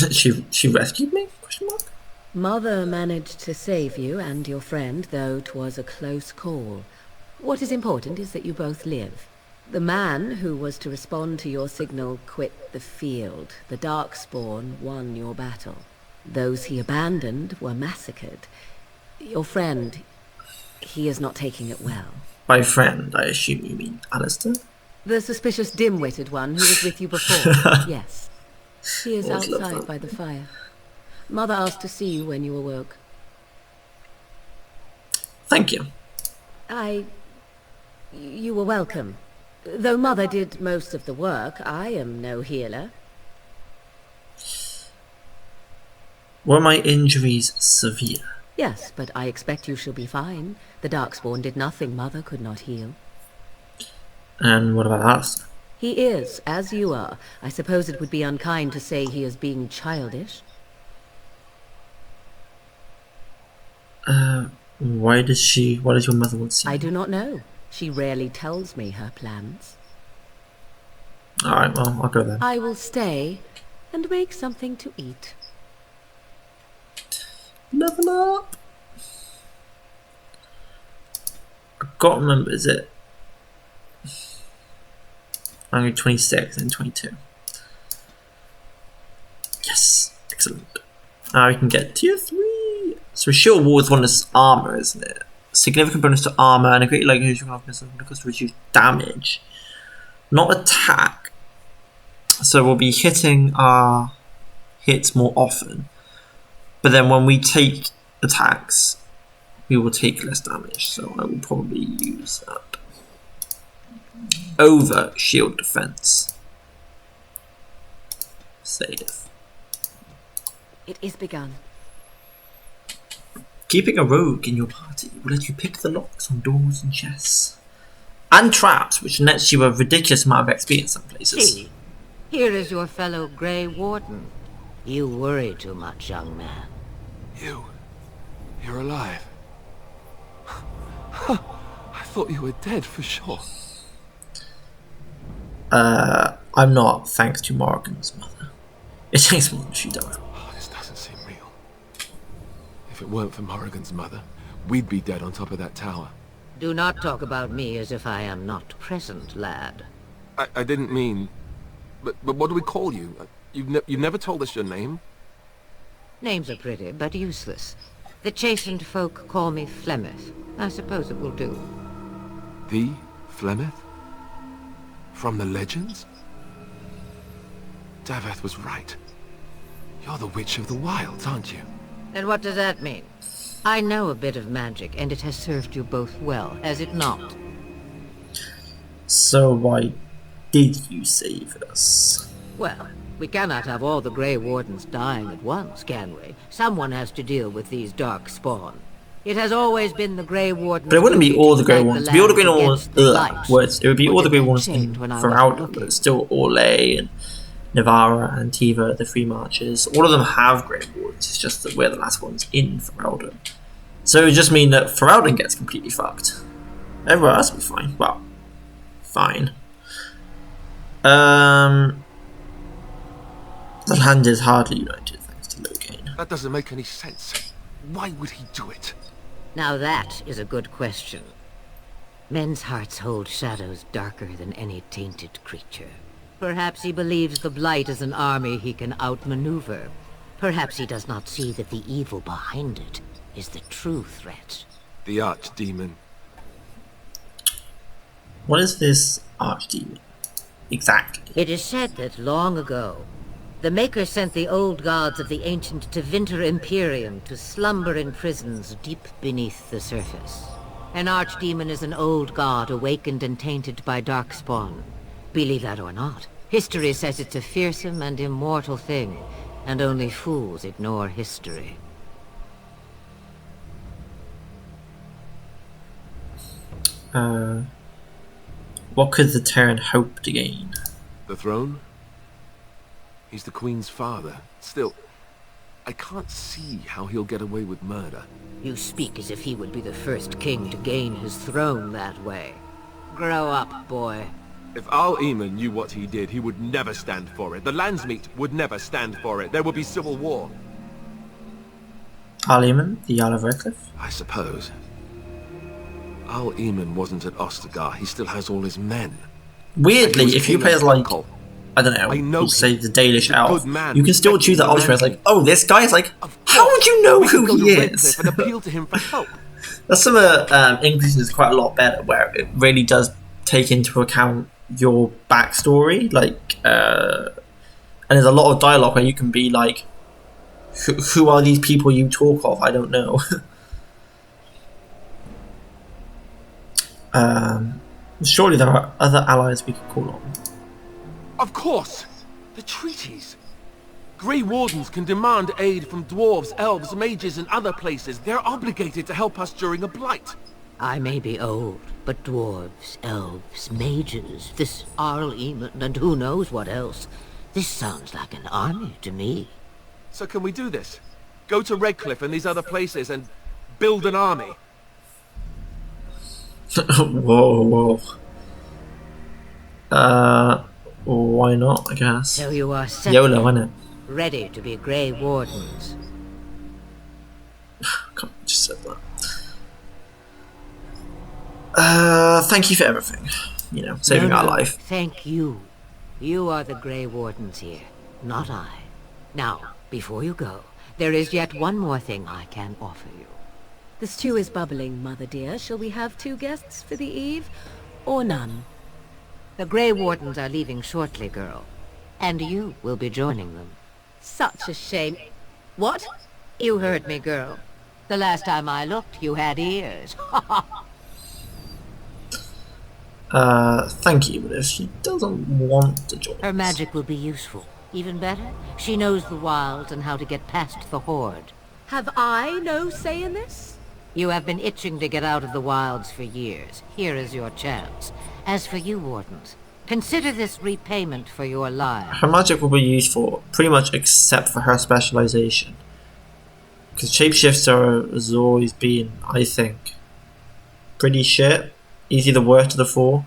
[SPEAKER 1] She rescued me? Question mark?
[SPEAKER 12] Mother managed to save you and your friend, though 'twas a close call. What is important is that you both live. The man who was to respond to your signal quit the field. The Darkspawn won your battle. Those he abandoned were massacred. Your friend, he is not taking it well.
[SPEAKER 1] By friend, I assume you mean Alistair?
[SPEAKER 12] The suspicious dim-witted one who was with you before. Yes. He is outside by the fire. Mother asked to see you when you awoke.
[SPEAKER 1] Thank you.
[SPEAKER 12] You were welcome. Though Mother did most of the work, I am no healer.
[SPEAKER 1] Were my injuries severe?
[SPEAKER 12] Yes, but I expect you shall be fine. The Darkspawn did nothing Mother could not heal.
[SPEAKER 1] And what about Alistair?
[SPEAKER 12] He is, as you are. I suppose it would be unkind to say he is being childish.
[SPEAKER 1] What does your mother want to see?
[SPEAKER 12] I do not know. She rarely tells me her plans.
[SPEAKER 1] Alright, well, I'll go then.
[SPEAKER 12] I will stay and make something to eat.
[SPEAKER 1] Level up! I've got to remember, is it? I'm going 26 and 22. Yes! Excellent. Now we can get tier 3! So shield awards bonus armor, isn't it? Significant bonus to armor and a great likelihood to reduce damage. Not attack. So we'll be hitting our hits more often. But then when we take attacks, we will take less damage. So I will probably use that over shield defense. Save.
[SPEAKER 12] It is begun.
[SPEAKER 1] Keeping a rogue in your party will let you pick the locks on doors and chests. And traps, which nets you a ridiculous amount of XP in some places.
[SPEAKER 13] See, here is your fellow Grey Warden. You worry too much, young man.
[SPEAKER 3] You're alive. I thought you were dead for sure.
[SPEAKER 1] I'm not, thanks to Morrigan's mother. It takes more than she does.
[SPEAKER 3] Oh, this doesn't seem real. If it weren't for Morrigan's mother, we'd be dead on top of that tower.
[SPEAKER 13] Do not talk about me as if I am not present, lad.
[SPEAKER 3] I didn't mean... But what do we call you? You've never told us your name?
[SPEAKER 13] Names are pretty, but useless. The chastened folk call me Flemeth. I suppose it will do.
[SPEAKER 3] The Flemeth? From the legends? Daveth was right. You're the Witch of the Wilds, aren't you?
[SPEAKER 13] And what does that mean? I know a bit of magic, and it has served you both well, has it not?
[SPEAKER 1] So why did you save us?
[SPEAKER 13] Well, we cannot have all the Grey Wardens dying at once, can we? Someone has to deal with these Darkspawn. It has always been the Grey Wardens.
[SPEAKER 1] But it wouldn't be all the Grey Wardens. It would be all the Grey Wardens. It would be all the Grey Wardens in Fraught, but still Orlais and Navarra and Tiva, the Free Marchers. All of them have Grey Wardens. It's just that we're the last ones in Ferelden. So it would just mean that Ferelden gets completely fucked. Everywhere else will be fine. Well, fine. The land is hardly united thanks to Logain.
[SPEAKER 3] That doesn't make any sense. Why would he do it?
[SPEAKER 13] Now that is a good question. Men's hearts hold shadows darker than any tainted creature. Perhaps he believes the Blight is an army he can outmaneuver. Perhaps he does not see that the evil behind it is the true threat.
[SPEAKER 3] The Archdemon.
[SPEAKER 1] What is this Archdemon? Exactly.
[SPEAKER 13] It is said that long ago, the Maker sent the old gods of the ancient Tevinter Imperium to slumber in prisons deep beneath the surface. An Archdemon is an old god awakened and tainted by Darkspawn. Believe that or not, history says it's a fearsome and immortal thing, and only fools ignore history.
[SPEAKER 1] What could the Terran hope to gain?
[SPEAKER 3] The throne? He's the Queen's father. Still, I can't see how he'll get away with murder.
[SPEAKER 13] You speak as if he would be the first king to gain his throne that way. Grow up, boy.
[SPEAKER 3] If Al-Eamon knew what he did, he would never stand for it. The Landsmeet would never stand for it. There would be civil war.
[SPEAKER 1] Al-Eamon, the Jarl of Redcliffe?
[SPEAKER 3] I suppose. Al-Eamon wasn't at Ostagar. He still has all his men.
[SPEAKER 1] Weirdly, if you play as like, I don't know, say the Dalish elf, you can still choose that option where it's like, oh, this guy is like, how would you know who he is?
[SPEAKER 3] And appeal to him for help.
[SPEAKER 1] That's some English is quite a lot better, where it really does take into account your backstory, like, and there's a lot of dialogue where you can be like, who are these people you talk of? I don't know. Surely there are other allies we could call on.
[SPEAKER 9] Of course! The Treaties! Grey Wardens can demand aid from dwarves, elves, mages, and other places. They're obligated to help us during a blight.
[SPEAKER 13] I may be old, but dwarves, elves, mages, this Arl Eamon, and who knows what else. This sounds like an army to me.
[SPEAKER 9] So can we do this? Go to Redcliffe and these other places and build an army?
[SPEAKER 1] Whoa. Why not, I guess.
[SPEAKER 13] So you are set,
[SPEAKER 1] YOLO, innit?
[SPEAKER 13] ready to be Grey Wardens.
[SPEAKER 1] Can't just said that. Thank you for everything. You know, saving our life.
[SPEAKER 13] Thank you. You are the Grey Wardens here, not I. Now, before you go, there is yet one more thing I can offer you.
[SPEAKER 12] The stew is bubbling, Mother dear. Shall we have 2 guests for the eve, or none?
[SPEAKER 13] The Grey Wardens are leaving shortly, girl. And you will be joining them.
[SPEAKER 12] Such a shame. What?
[SPEAKER 13] You heard me, girl. The last time I looked, you had ears.
[SPEAKER 1] Thank you, but if she doesn't want to join
[SPEAKER 13] Her
[SPEAKER 1] us.
[SPEAKER 13] magic will be useful. Even better, she knows the wilds and how to get past the Horde.
[SPEAKER 12] Have I no say in this?
[SPEAKER 13] You have been itching to get out of the wilds for years. Here is your chance. As for you, Wardens, consider this repayment for your lives.
[SPEAKER 1] Her magic will be used for pretty much except for her specialization. Because Shapeshifter has always been, I think, pretty shit. Easy the worst of the 4.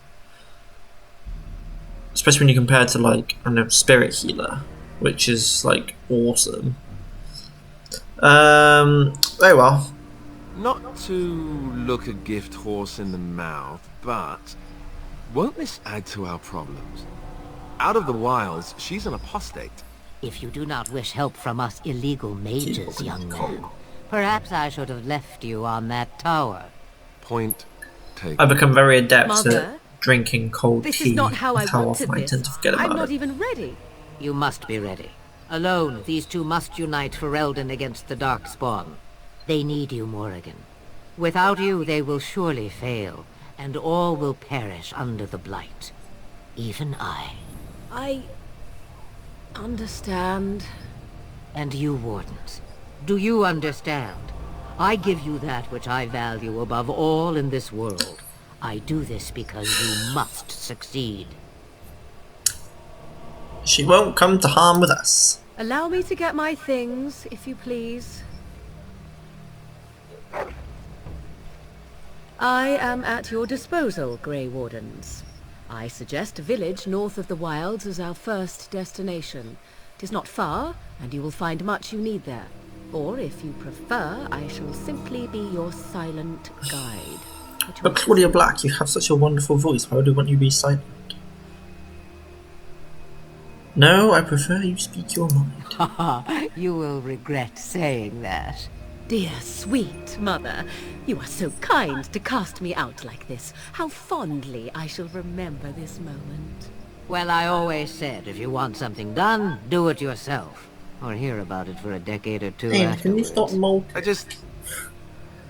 [SPEAKER 1] Especially when you compare it to, like, I don't know, Spirit Healer, which is, like, awesome. Very well.
[SPEAKER 3] Not to look a gift horse in the mouth, but won't this add to our problems? Out of the wilds, she's an apostate.
[SPEAKER 13] If you do not wish help from us illegal mages, young man, perhaps I should have left you on that tower.
[SPEAKER 3] Point taken.
[SPEAKER 1] I become very adept
[SPEAKER 12] Mother,
[SPEAKER 1] at drinking cold
[SPEAKER 12] this
[SPEAKER 1] tea.
[SPEAKER 12] is not how I
[SPEAKER 1] That's how
[SPEAKER 12] wanted
[SPEAKER 1] often I
[SPEAKER 12] this.
[SPEAKER 1] tend to forget about
[SPEAKER 12] I'm not
[SPEAKER 1] it.
[SPEAKER 12] even ready.
[SPEAKER 13] You must be ready. Alone, these two must unite for Eldon against the Darkspawn. They need you, Morrigan. Without you, they will surely fail, and all will perish under the blight. Even I.
[SPEAKER 12] I understand.
[SPEAKER 13] And you, Wardens, do you understand? I give you that which I value above all in this world. I do this because you must succeed.
[SPEAKER 1] She won't come to harm with us.
[SPEAKER 12] Allow me to get my things, if you please. I am at your disposal, Grey Wardens. I suggest a village north of the wilds as our first destination. 'Tis not far, and you will find much you need there. Or, if you prefer, I shall simply be your silent guide.
[SPEAKER 1] But Claudia Black, you have such a wonderful voice. Why would I want you to be silent? No, I prefer you speak your mind.
[SPEAKER 13] You will regret saying that.
[SPEAKER 12] Dear, sweet mother, you are so kind to cast me out like this. How fondly I shall remember this moment.
[SPEAKER 13] Well, I always said, if you want something done, do it yourself. Or hear about it for a decade or 2
[SPEAKER 1] Hey,
[SPEAKER 13] afterwards.
[SPEAKER 1] can you stop molting?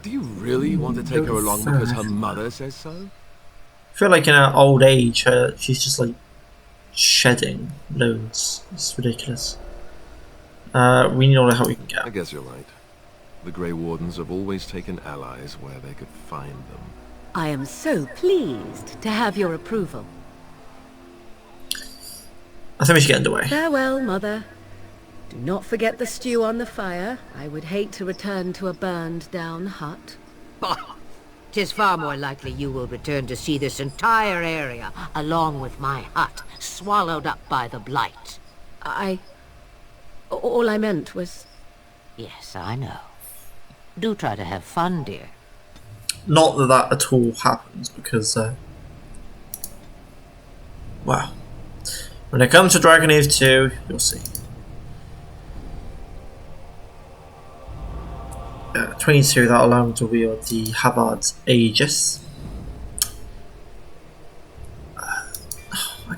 [SPEAKER 3] Do you really want to take her along because her mother says so?
[SPEAKER 1] I feel like in her old age, she's just like shedding loads. It's ridiculous. We need all the help we can get.
[SPEAKER 3] I guess you're right. The Grey Wardens have always taken allies where they could find them.
[SPEAKER 12] I am so pleased to have your approval.
[SPEAKER 1] I think we should get underway.
[SPEAKER 12] Farewell, mother. Do not forget the stew on the fire. I would hate to return to a burned-down hut.
[SPEAKER 13] Bah! 'Tis far more likely you will return to see this entire area, along with my hut, swallowed up by the blight.
[SPEAKER 12] All I meant was...
[SPEAKER 13] Yes, I know. Do try to have fun, dear.
[SPEAKER 1] Not that that at all happens, because, well, when it comes to Dragon Age 2, you'll see. 22, that allows me to wield the Havard's Aegis.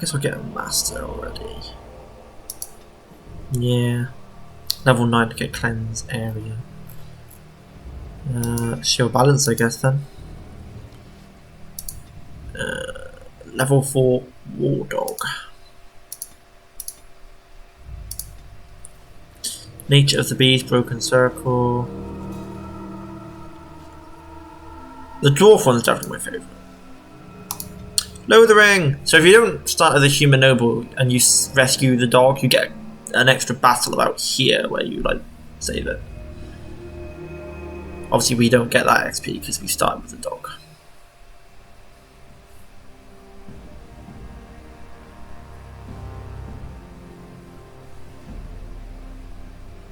[SPEAKER 1] guess I'll get a master already. Yeah. Level 9 to get cleanse area. Shield balance, I guess then. Level 4 war dog. Nature of the beast, broken circle. The dwarf one's definitely my favourite. Lower the ring! So if you don't start as a human noble and you rescue the dog, you get an extra battle about here where you like save it. Obviously we don't get that XP because we started with the dog.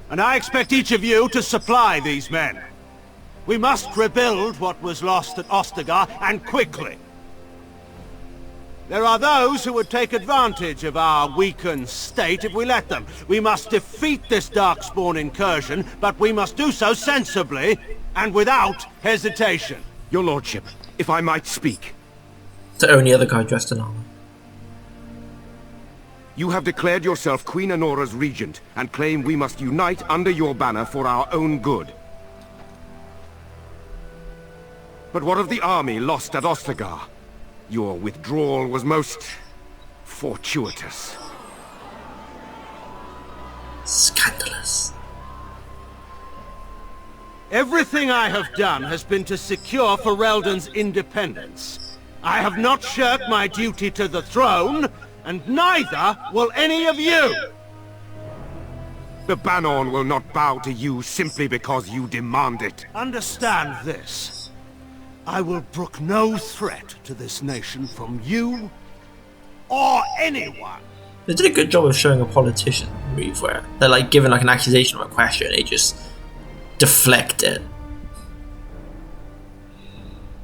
[SPEAKER 11] And I expect each of you to supply these men. We must rebuild what was lost at Ostagar, and quickly. There are those who would take advantage of our weakened state if we let them. We must defeat this Darkspawn incursion, but we must do so sensibly and without hesitation.
[SPEAKER 14] Your lordship, if I might speak.
[SPEAKER 1] The only other guy dressed in armor.
[SPEAKER 14] You have declared yourself Queen Honora's regent, and claim we must unite under your banner for our own good. But what of the army lost at Ostagar? Your withdrawal was most fortuitous.
[SPEAKER 1] Scandalous.
[SPEAKER 11] Everything I have done has been to secure Ferelden's independence. I have not shirked my duty to the throne, and neither will any of you!
[SPEAKER 14] The Banon will not bow to you simply because you demand it.
[SPEAKER 11] Understand this. I will brook no threat to this nation from you or anyone.
[SPEAKER 1] They did a good job of showing a politician move where they're like given like an accusation or a question and they just deflect it.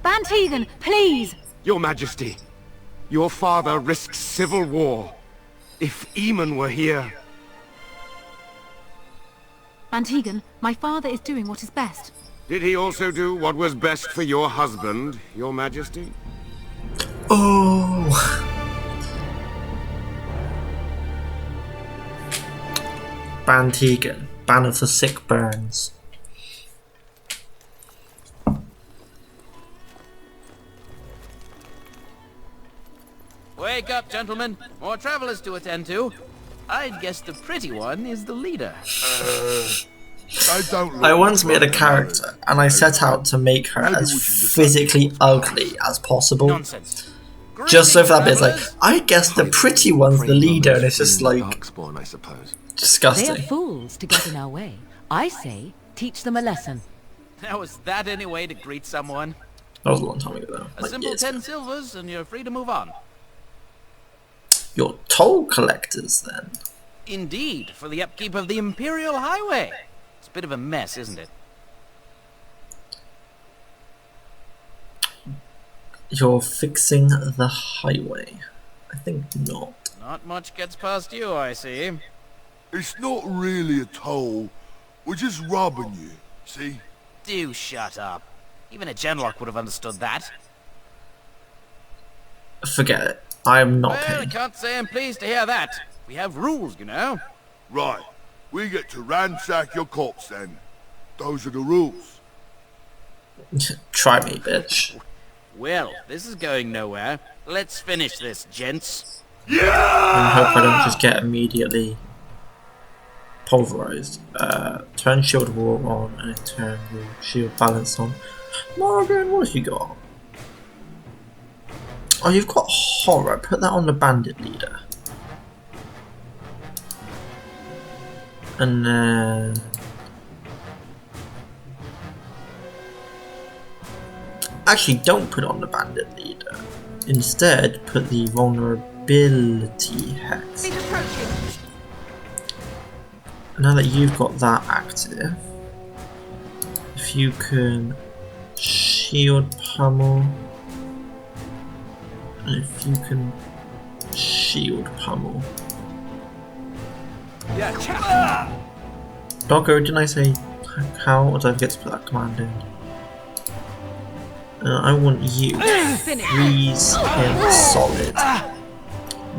[SPEAKER 10] Bantegan, please!
[SPEAKER 14] Your Majesty, your father risks civil war. If Eamon were here...
[SPEAKER 10] Bantegan, my father is doing what is best.
[SPEAKER 14] Did he also do what was best for your husband, your Majesty?
[SPEAKER 1] Oh. Bantegan, banner for sick burns.
[SPEAKER 15] Wake up, gentlemen. More travelers to attend to. I'd guess the pretty one is the leader.
[SPEAKER 1] I once made a character and I set out to make her as physically ugly as possible.
[SPEAKER 15] Nonsense.
[SPEAKER 1] Just so for that bit, it's like, I guess the pretty one's the leader, and it's just like
[SPEAKER 3] Darkspawn, I suppose.
[SPEAKER 1] Disgusting.
[SPEAKER 12] They are fools to get in our way. I say, teach them a lesson.
[SPEAKER 15] Now is that any way to greet someone?
[SPEAKER 1] That was a long time ago though.
[SPEAKER 15] A
[SPEAKER 1] Like
[SPEAKER 15] simple
[SPEAKER 1] years
[SPEAKER 15] 10
[SPEAKER 1] ago.
[SPEAKER 15] silvers and you're free to move on.
[SPEAKER 1] You're toll collectors then?
[SPEAKER 15] Indeed, for the upkeep of the Imperial Highway. It's a bit of a mess, isn't it?
[SPEAKER 1] You're fixing the highway. I think not.
[SPEAKER 15] Not much gets past you, I see.
[SPEAKER 16] It's not really a toll. We're just robbing you, see?
[SPEAKER 15] Do shut up. Even a Genlock would have understood that.
[SPEAKER 1] Forget it. I am not
[SPEAKER 15] Well, I
[SPEAKER 1] paying.
[SPEAKER 15] can't say I'm pleased to hear that. We have rules, you know.
[SPEAKER 16] Right. We get to ransack your corpse then. Those are the rules.
[SPEAKER 1] Try me, bitch.
[SPEAKER 15] Well, this is going nowhere. Let's finish this, gents.
[SPEAKER 1] I hope I don't just get immediately pulverized. Turn shield wall on and turn your shield balance on. Morrigan, what have you got? Oh, you've got horror. Put that on the bandit leader. And then... Actually, don't put on the bandit leader. Instead, put the vulnerability hex. Now that you've got that active, if you can shield pummel, and if you can shield pummel. Doggo, didn't I say how? Or did I forget to put that command in? I want you. Freeze him solid.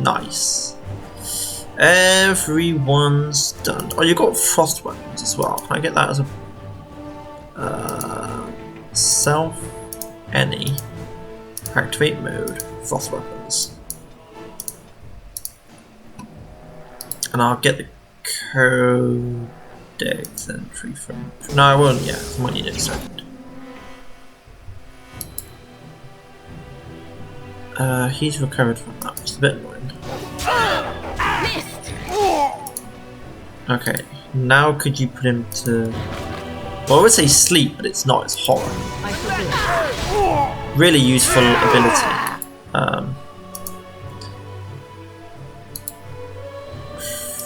[SPEAKER 1] Nice. Everyone's done. Oh, you got frost weapons as well. Can I get that as a self any activate mode frost weapons, and I'll get the codex entry from. No, I won't yet. I might need it in a second. He's recovered from that, which is a bit annoying. Okay, now could you put him to... Well, I would say sleep, but it's not, it's horror. Really useful ability.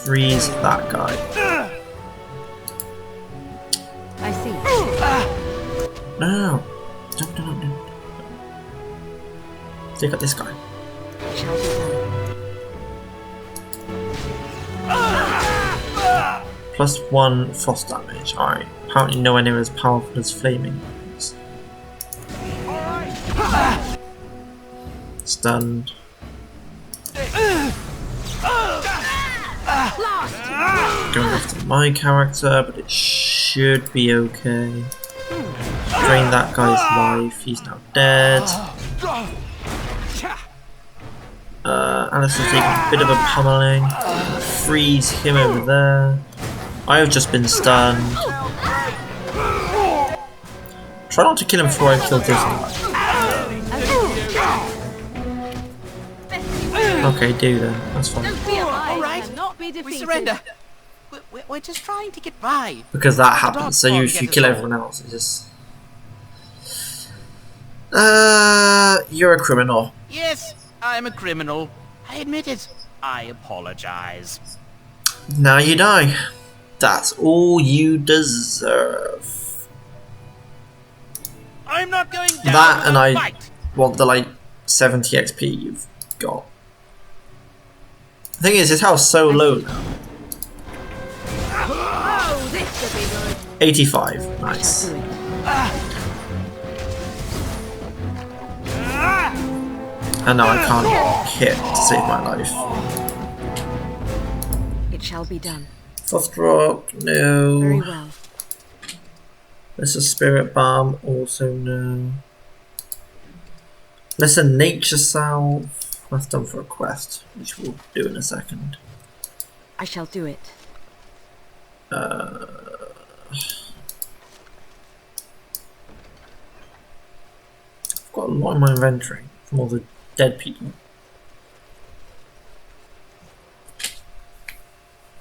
[SPEAKER 1] Freeze that guy.
[SPEAKER 12] I see.
[SPEAKER 1] No. Take out this guy. +1 frost damage. Alright. Apparently nowhere near as powerful as flaming weapons. Stunned. Going after my character, but it should be okay. Drain that guy's life. He's now dead. Alistair's taking a bit of a pummeling. Freeze him over there. I have just been stunned. Try not to kill him before I kill this guy. Okay, do then. That's fine.
[SPEAKER 15] Alright, we surrender. We're just trying to get by.
[SPEAKER 1] Because that happens, so if you kill everyone else, it just... you're a criminal.
[SPEAKER 15] Yes, I'm a criminal. I admit it. I apologize.
[SPEAKER 1] Now you die. That's all you deserve.
[SPEAKER 15] I'm not going down.
[SPEAKER 1] That and I want the like 70 XP you've got. The thing is, his health's so low now. 85, nice. And now I can't hit to save my life.
[SPEAKER 12] It shall be done.
[SPEAKER 1] Frost rock, no.
[SPEAKER 12] Very well.
[SPEAKER 1] There's a spirit balm, also no. There's a nature salve. That's done for a quest, which we'll do in a second.
[SPEAKER 12] I shall do it.
[SPEAKER 1] I've got a lot in my inventory from all the dead people.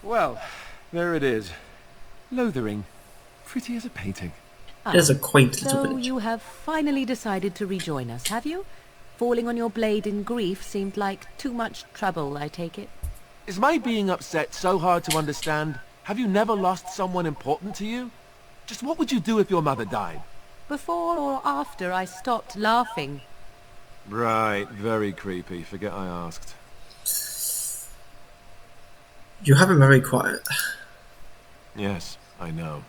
[SPEAKER 3] Well, there it is. Lothering. Pretty as a painting.
[SPEAKER 1] There's a quaint little
[SPEAKER 12] So
[SPEAKER 1] village.
[SPEAKER 12] you have finally decided to rejoin us, have you? Falling on your blade in grief seemed like too much trouble, I take it.
[SPEAKER 9] Is my being upset so hard to understand? Have you never lost someone important to you? Just what would you do if your mother died?
[SPEAKER 12] Before or after I stopped laughing.
[SPEAKER 3] Right, very creepy. Forget I asked.
[SPEAKER 1] You have been very quiet.
[SPEAKER 3] Yes, I know.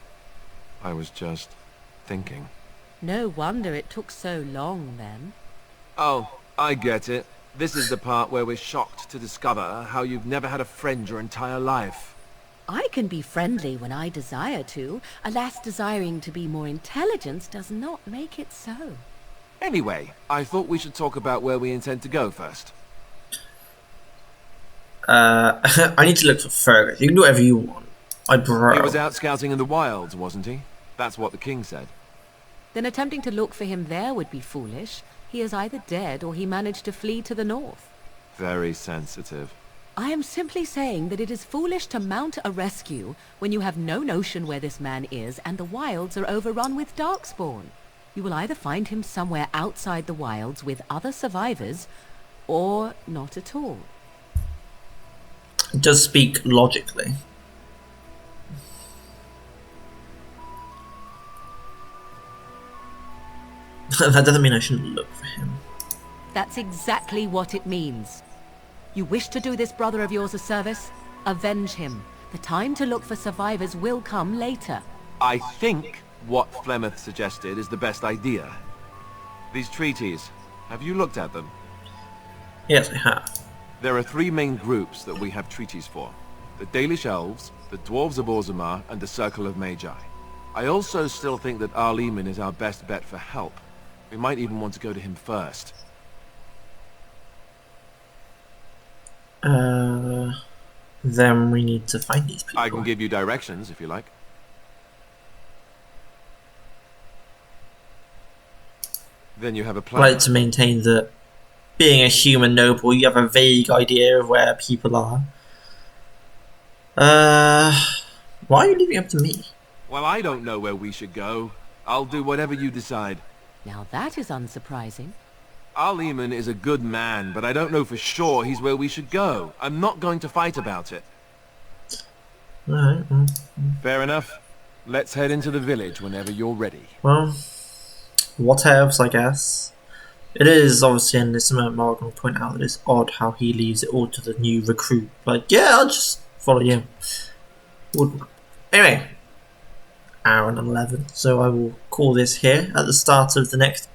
[SPEAKER 3] I was just thinking.
[SPEAKER 12] No wonder it took so long, then.
[SPEAKER 14] Oh, I get it. This is the part where we're shocked to discover how you've never had a friend your entire life.
[SPEAKER 12] I can be friendly when I desire to. Alas, desiring to be more intelligent does not make it so.
[SPEAKER 14] Anyway, I thought we should talk about where we intend to go first.
[SPEAKER 1] I need to look for Fergus. You can do whatever you want.
[SPEAKER 14] He was out scouting in the wilds, wasn't he? That's what the king said.
[SPEAKER 12] Then attempting to look for him there would be foolish. He is either dead or he managed to flee to the north.
[SPEAKER 3] Very sensitive.
[SPEAKER 12] I am simply saying that it is foolish to mount a rescue when you have no notion where this man is and the wilds are overrun with Darkspawn. You will either find him somewhere outside the wilds with other survivors, or not at all.
[SPEAKER 1] It does speak logically. That doesn't mean I shouldn't look for him.
[SPEAKER 12] That's exactly what it means. You wish to do this brother of yours a service? Avenge him. The time to look for survivors will come later.
[SPEAKER 14] I think what Flemeth suggested is the best idea. These treaties, have you looked at them?
[SPEAKER 1] Yes, I have.
[SPEAKER 3] There are 3 main groups that we have treaties for. The Dalish Elves, the Dwarves of Orzammar, and the Circle of Magi. I also still think that Arleman is our best bet for help. We might even want to go to him first.
[SPEAKER 1] Then we need to find these people.
[SPEAKER 3] I can give you directions if you like. Then you have a
[SPEAKER 1] I
[SPEAKER 3] plan.
[SPEAKER 1] like to maintain that being a human noble, you have a vague idea of where people are. Why are you leaving it up to me?
[SPEAKER 3] Well, I don't know where we should go. I'll do whatever you decide.
[SPEAKER 12] Now that is unsurprising.
[SPEAKER 3] Arleman is a good man, but I don't know for sure he's where we should go. I'm not going to fight about it.
[SPEAKER 1] Alright, well.
[SPEAKER 3] Fair enough. Let's head into the village whenever you're ready.
[SPEAKER 1] Well, what else, I guess. It is obviously, and this moment Morrigan will point out that it's odd how he leaves it all to the new recruit. Like, yeah, I'll just follow you. Anyway, hour and 11. So I will call this here at the start of the next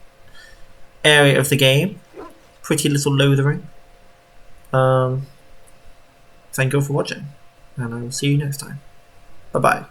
[SPEAKER 1] area of the game. Pretty little loathering. Thank you all for watching, and I will see you next time. Bye bye.